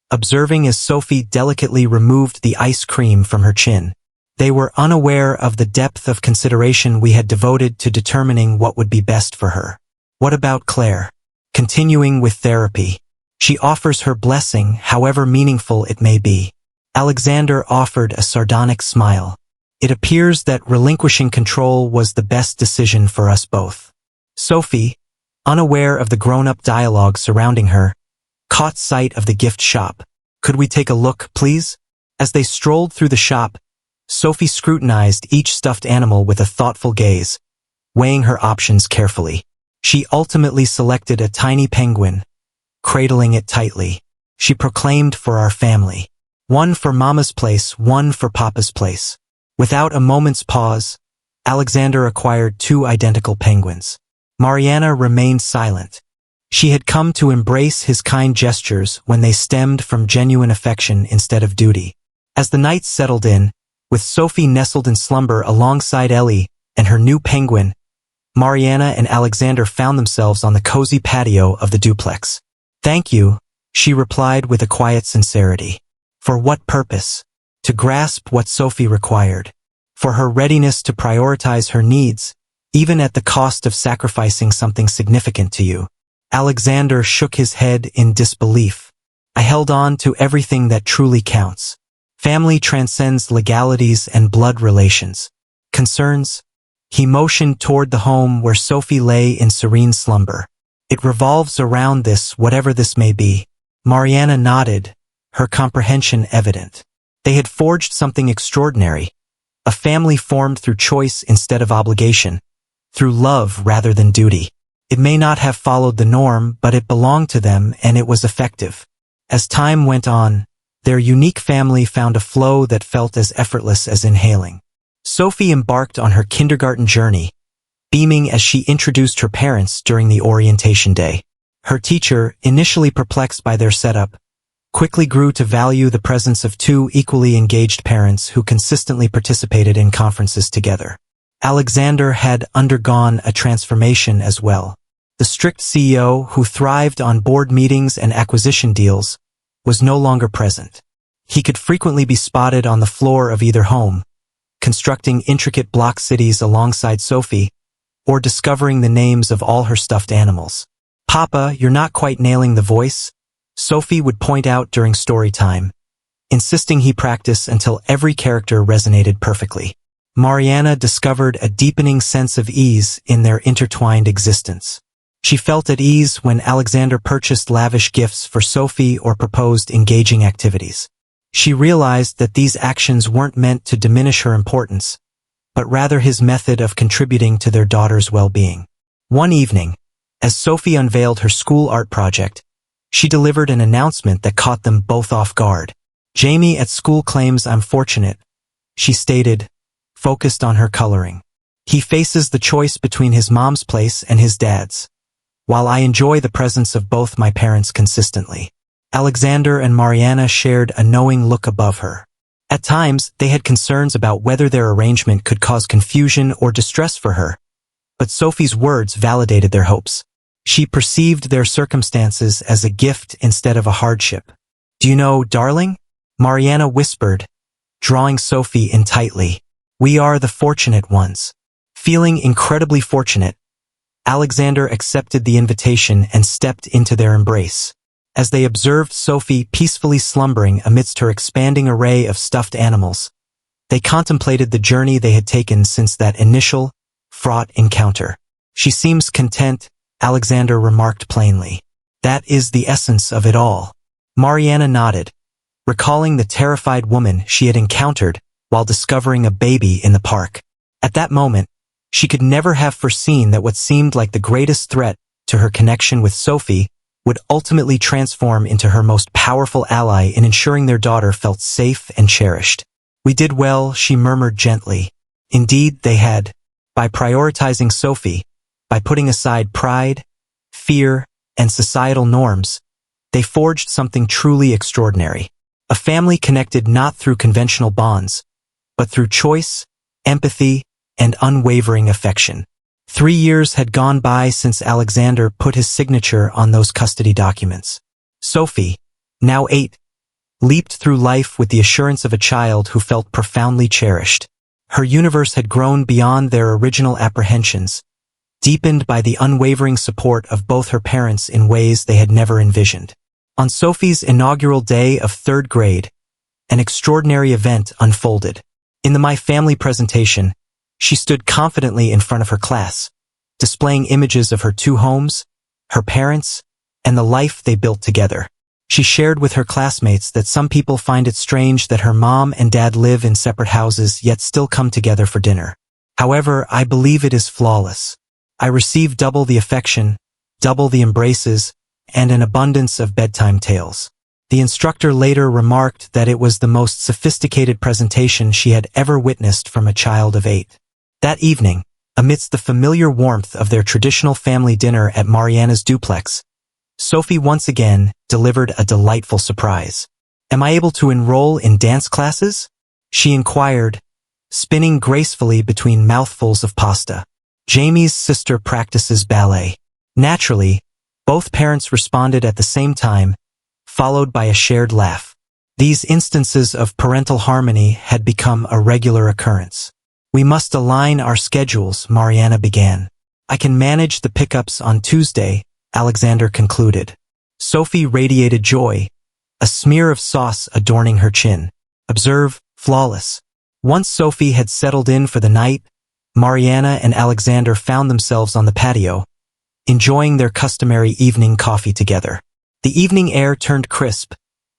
observing as Sophie delicately removed the ice cream from her chin. They were unaware of the depth of consideration we had devoted to determining what would be best for her. What about Claire? Continuing with therapy. She offers her blessing, however meaningful it may be. Alexander offered a sardonic smile. It appears that relinquishing control was the best decision for us both. Sophie, unaware of the grown-up dialogue surrounding her, caught sight of the gift shop. Could we take a look, please? As they strolled through the shop, Sophie scrutinized each stuffed animal with a thoughtful gaze, weighing her options carefully. She ultimately selected a tiny penguin, cradling it tightly. She proclaimed for our family. One for Mama's place, one for Papa's place. Without a moment's pause, Alexander acquired 2 identical penguins. Mariana remained silent. She had come to embrace his kind gestures when they stemmed from genuine affection instead of duty. As the night settled in, with Sophie nestled in slumber alongside Ellie and her new penguin, Mariana and Alexander found themselves on the cozy patio of the duplex. Thank you, she replied with a quiet sincerity. For what purpose? To grasp what Sophie required. For her readiness to prioritize her needs, even at the cost of sacrificing something significant to you. Alexander shook his head in disbelief. I held on to everything that truly counts. Family transcends legalities and blood relations. Concerns? He motioned toward the home where Sophie lay in serene slumber. It revolves around this, whatever this may be. Mariana nodded, her comprehension evident. They had forged something extraordinary. A family formed through choice instead of obligation, through love rather than duty. It may not have followed the norm, but it belonged to them and it was effective. As time went on, their unique family found a flow that felt as effortless as inhaling. Sophie embarked on her kindergarten journey, beaming as she introduced her parents during the orientation day. Her teacher, initially perplexed by their setup, quickly grew to value the presence of 2 equally engaged parents who consistently participated in conferences together. Alexander had undergone a transformation as well. The strict CEO, who thrived on board meetings and acquisition deals, was no longer present. He could frequently be spotted on the floor of either home, constructing intricate block cities alongside Sophie, or discovering the names of all her stuffed animals. Papa, you're not quite nailing the voice, Sophie would point out during story time, insisting he practice until every character resonated perfectly. Mariana discovered a deepening sense of ease in their intertwined existence. She felt at ease when Alexander purchased lavish gifts for Sophie or proposed engaging activities. She realized that these actions weren't meant to diminish her importance, but rather his method of contributing to their daughter's well-being. One evening, as Sophie unveiled her school art project, she delivered an announcement that caught them both off guard. Jamie at school claims I'm fortunate, she stated, focused on her coloring. He faces the choice between his mom's place and his dad's, while I enjoy the presence of both my parents consistently. Alexander and Mariana shared a knowing look above her. At times, they had concerns about whether their arrangement could cause confusion or distress for her, but Sophie's words validated their hopes. She perceived their circumstances as a gift instead of a hardship. Do you know, darling? Mariana whispered, drawing Sophie in tightly. We are the fortunate ones. Feeling incredibly fortunate, Alexander accepted the invitation and stepped into their embrace. As they observed Sophie peacefully slumbering amidst her expanding array of stuffed animals, they contemplated the journey they had taken since that initial, fraught encounter. She seems content, Alexander remarked plainly. That is the essence of it all. Mariana nodded, recalling the terrified woman she had encountered while discovering a baby in the park. At that moment, she could never have foreseen that what seemed like the greatest threat to her connection with Sophie would ultimately transform into her most powerful ally in ensuring their daughter felt safe and cherished. "We did well," she murmured gently. Indeed, they had. By prioritizing Sophie, by putting aside pride, fear, and societal norms, they forged something truly extraordinary. A family connected not through conventional bonds, but through choice, empathy, and unwavering affection. 3 years had gone by since Alexander put his signature on those custody documents. Sophie, now 8, leaped through life with the assurance of a child who felt profoundly cherished. Her universe had grown beyond their original apprehensions, deepened by the unwavering support of both her parents in ways they had never envisioned. On Sophie's inaugural day of 3rd grade, an extraordinary event unfolded. In the My Family presentation, she stood confidently in front of her class, displaying images of her 2 homes, her parents, and the life they built together. She shared with her classmates that some people find it strange that her mom and dad live in separate houses yet still come together for dinner. However, I believe it is flawless. I receive double the affection, double the embraces, and an abundance of bedtime tales. The instructor later remarked that it was the most sophisticated presentation she had ever witnessed from a child of 8. That evening, amidst the familiar warmth of their traditional family dinner at Mariana's duplex, Sophie once again delivered a delightful surprise. "Am I able to enroll in dance classes?" she inquired, spinning gracefully between mouthfuls of pasta. "Jamie's sister practices ballet." Naturally, both parents responded at the same time, followed by a shared laugh. These instances of parental harmony had become a regular occurrence. "We must align our schedules," Mariana began. "I can manage the pickups on Tuesday," Alexander concluded. Sophie radiated joy, a smear of sauce adorning her chin. Observe, flawless. Once Sophie had settled in for the night, Mariana and Alexander found themselves on the patio, enjoying their customary evening coffee together. The evening air turned crisp,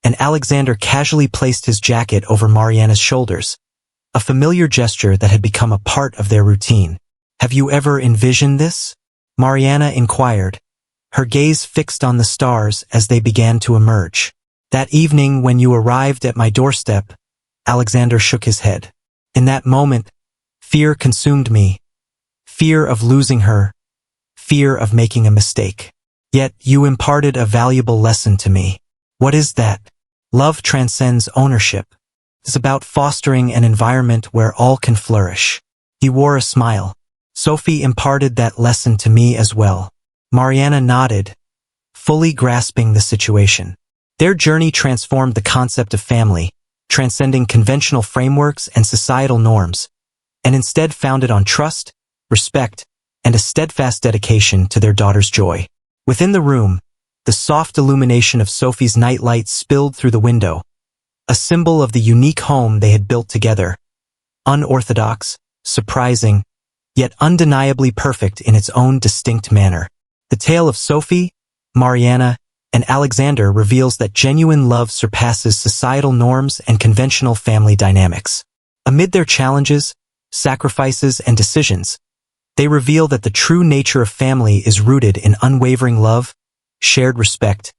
and Alexander casually placed his jacket over Mariana's shoulders, a familiar gesture that had become a part of their routine. "Have you ever envisioned this?" Mariana inquired, her gaze fixed on the stars as they began to emerge. "That evening when you arrived at my doorstep," Alexander shook his head. "In that moment, fear consumed me. Fear of losing her, fear of making a mistake. Yet you imparted a valuable lesson to me." "What is that?" "Love transcends ownership. It's about fostering an environment where all can flourish." He wore a smile. "Sophie imparted that lesson to me as well." Mariana nodded, fully grasping the situation. Their journey transformed the concept of family, transcending conventional frameworks and societal norms, and instead founded on trust, respect, and a steadfast dedication to their daughter's joy. Within the room, the soft illumination of Sophie's nightlight spilled through the window, a symbol of the unique home they had built together. Unorthodox, surprising, yet undeniably perfect in its own distinct manner. The tale of Sophie, Mariana, and Alexander reveals that genuine love surpasses societal norms and conventional family dynamics. Amid their challenges, sacrifices, and decisions, they reveal that the true nature of family is rooted in unwavering love, shared respect,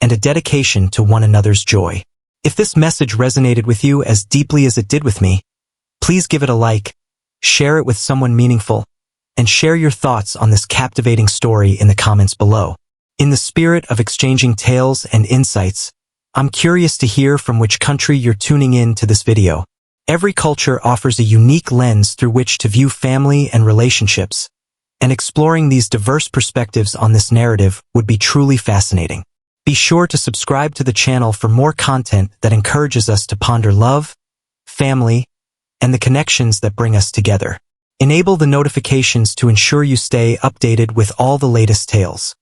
and a dedication to one another's joy. If this message resonated with you as deeply as it did with me, please give it a like, share it with someone meaningful, and share your thoughts on this captivating story in the comments below. In the spirit of exchanging tales and insights, I'm curious to hear from which country you're tuning in to this video. Every culture offers a unique lens through which to view family and relationships, and exploring these diverse perspectives on this narrative would be truly fascinating. Be sure to subscribe to the channel for more content that encourages us to ponder love, family, and the connections that bring us together. Enable the notifications to ensure you stay updated with all the latest tales.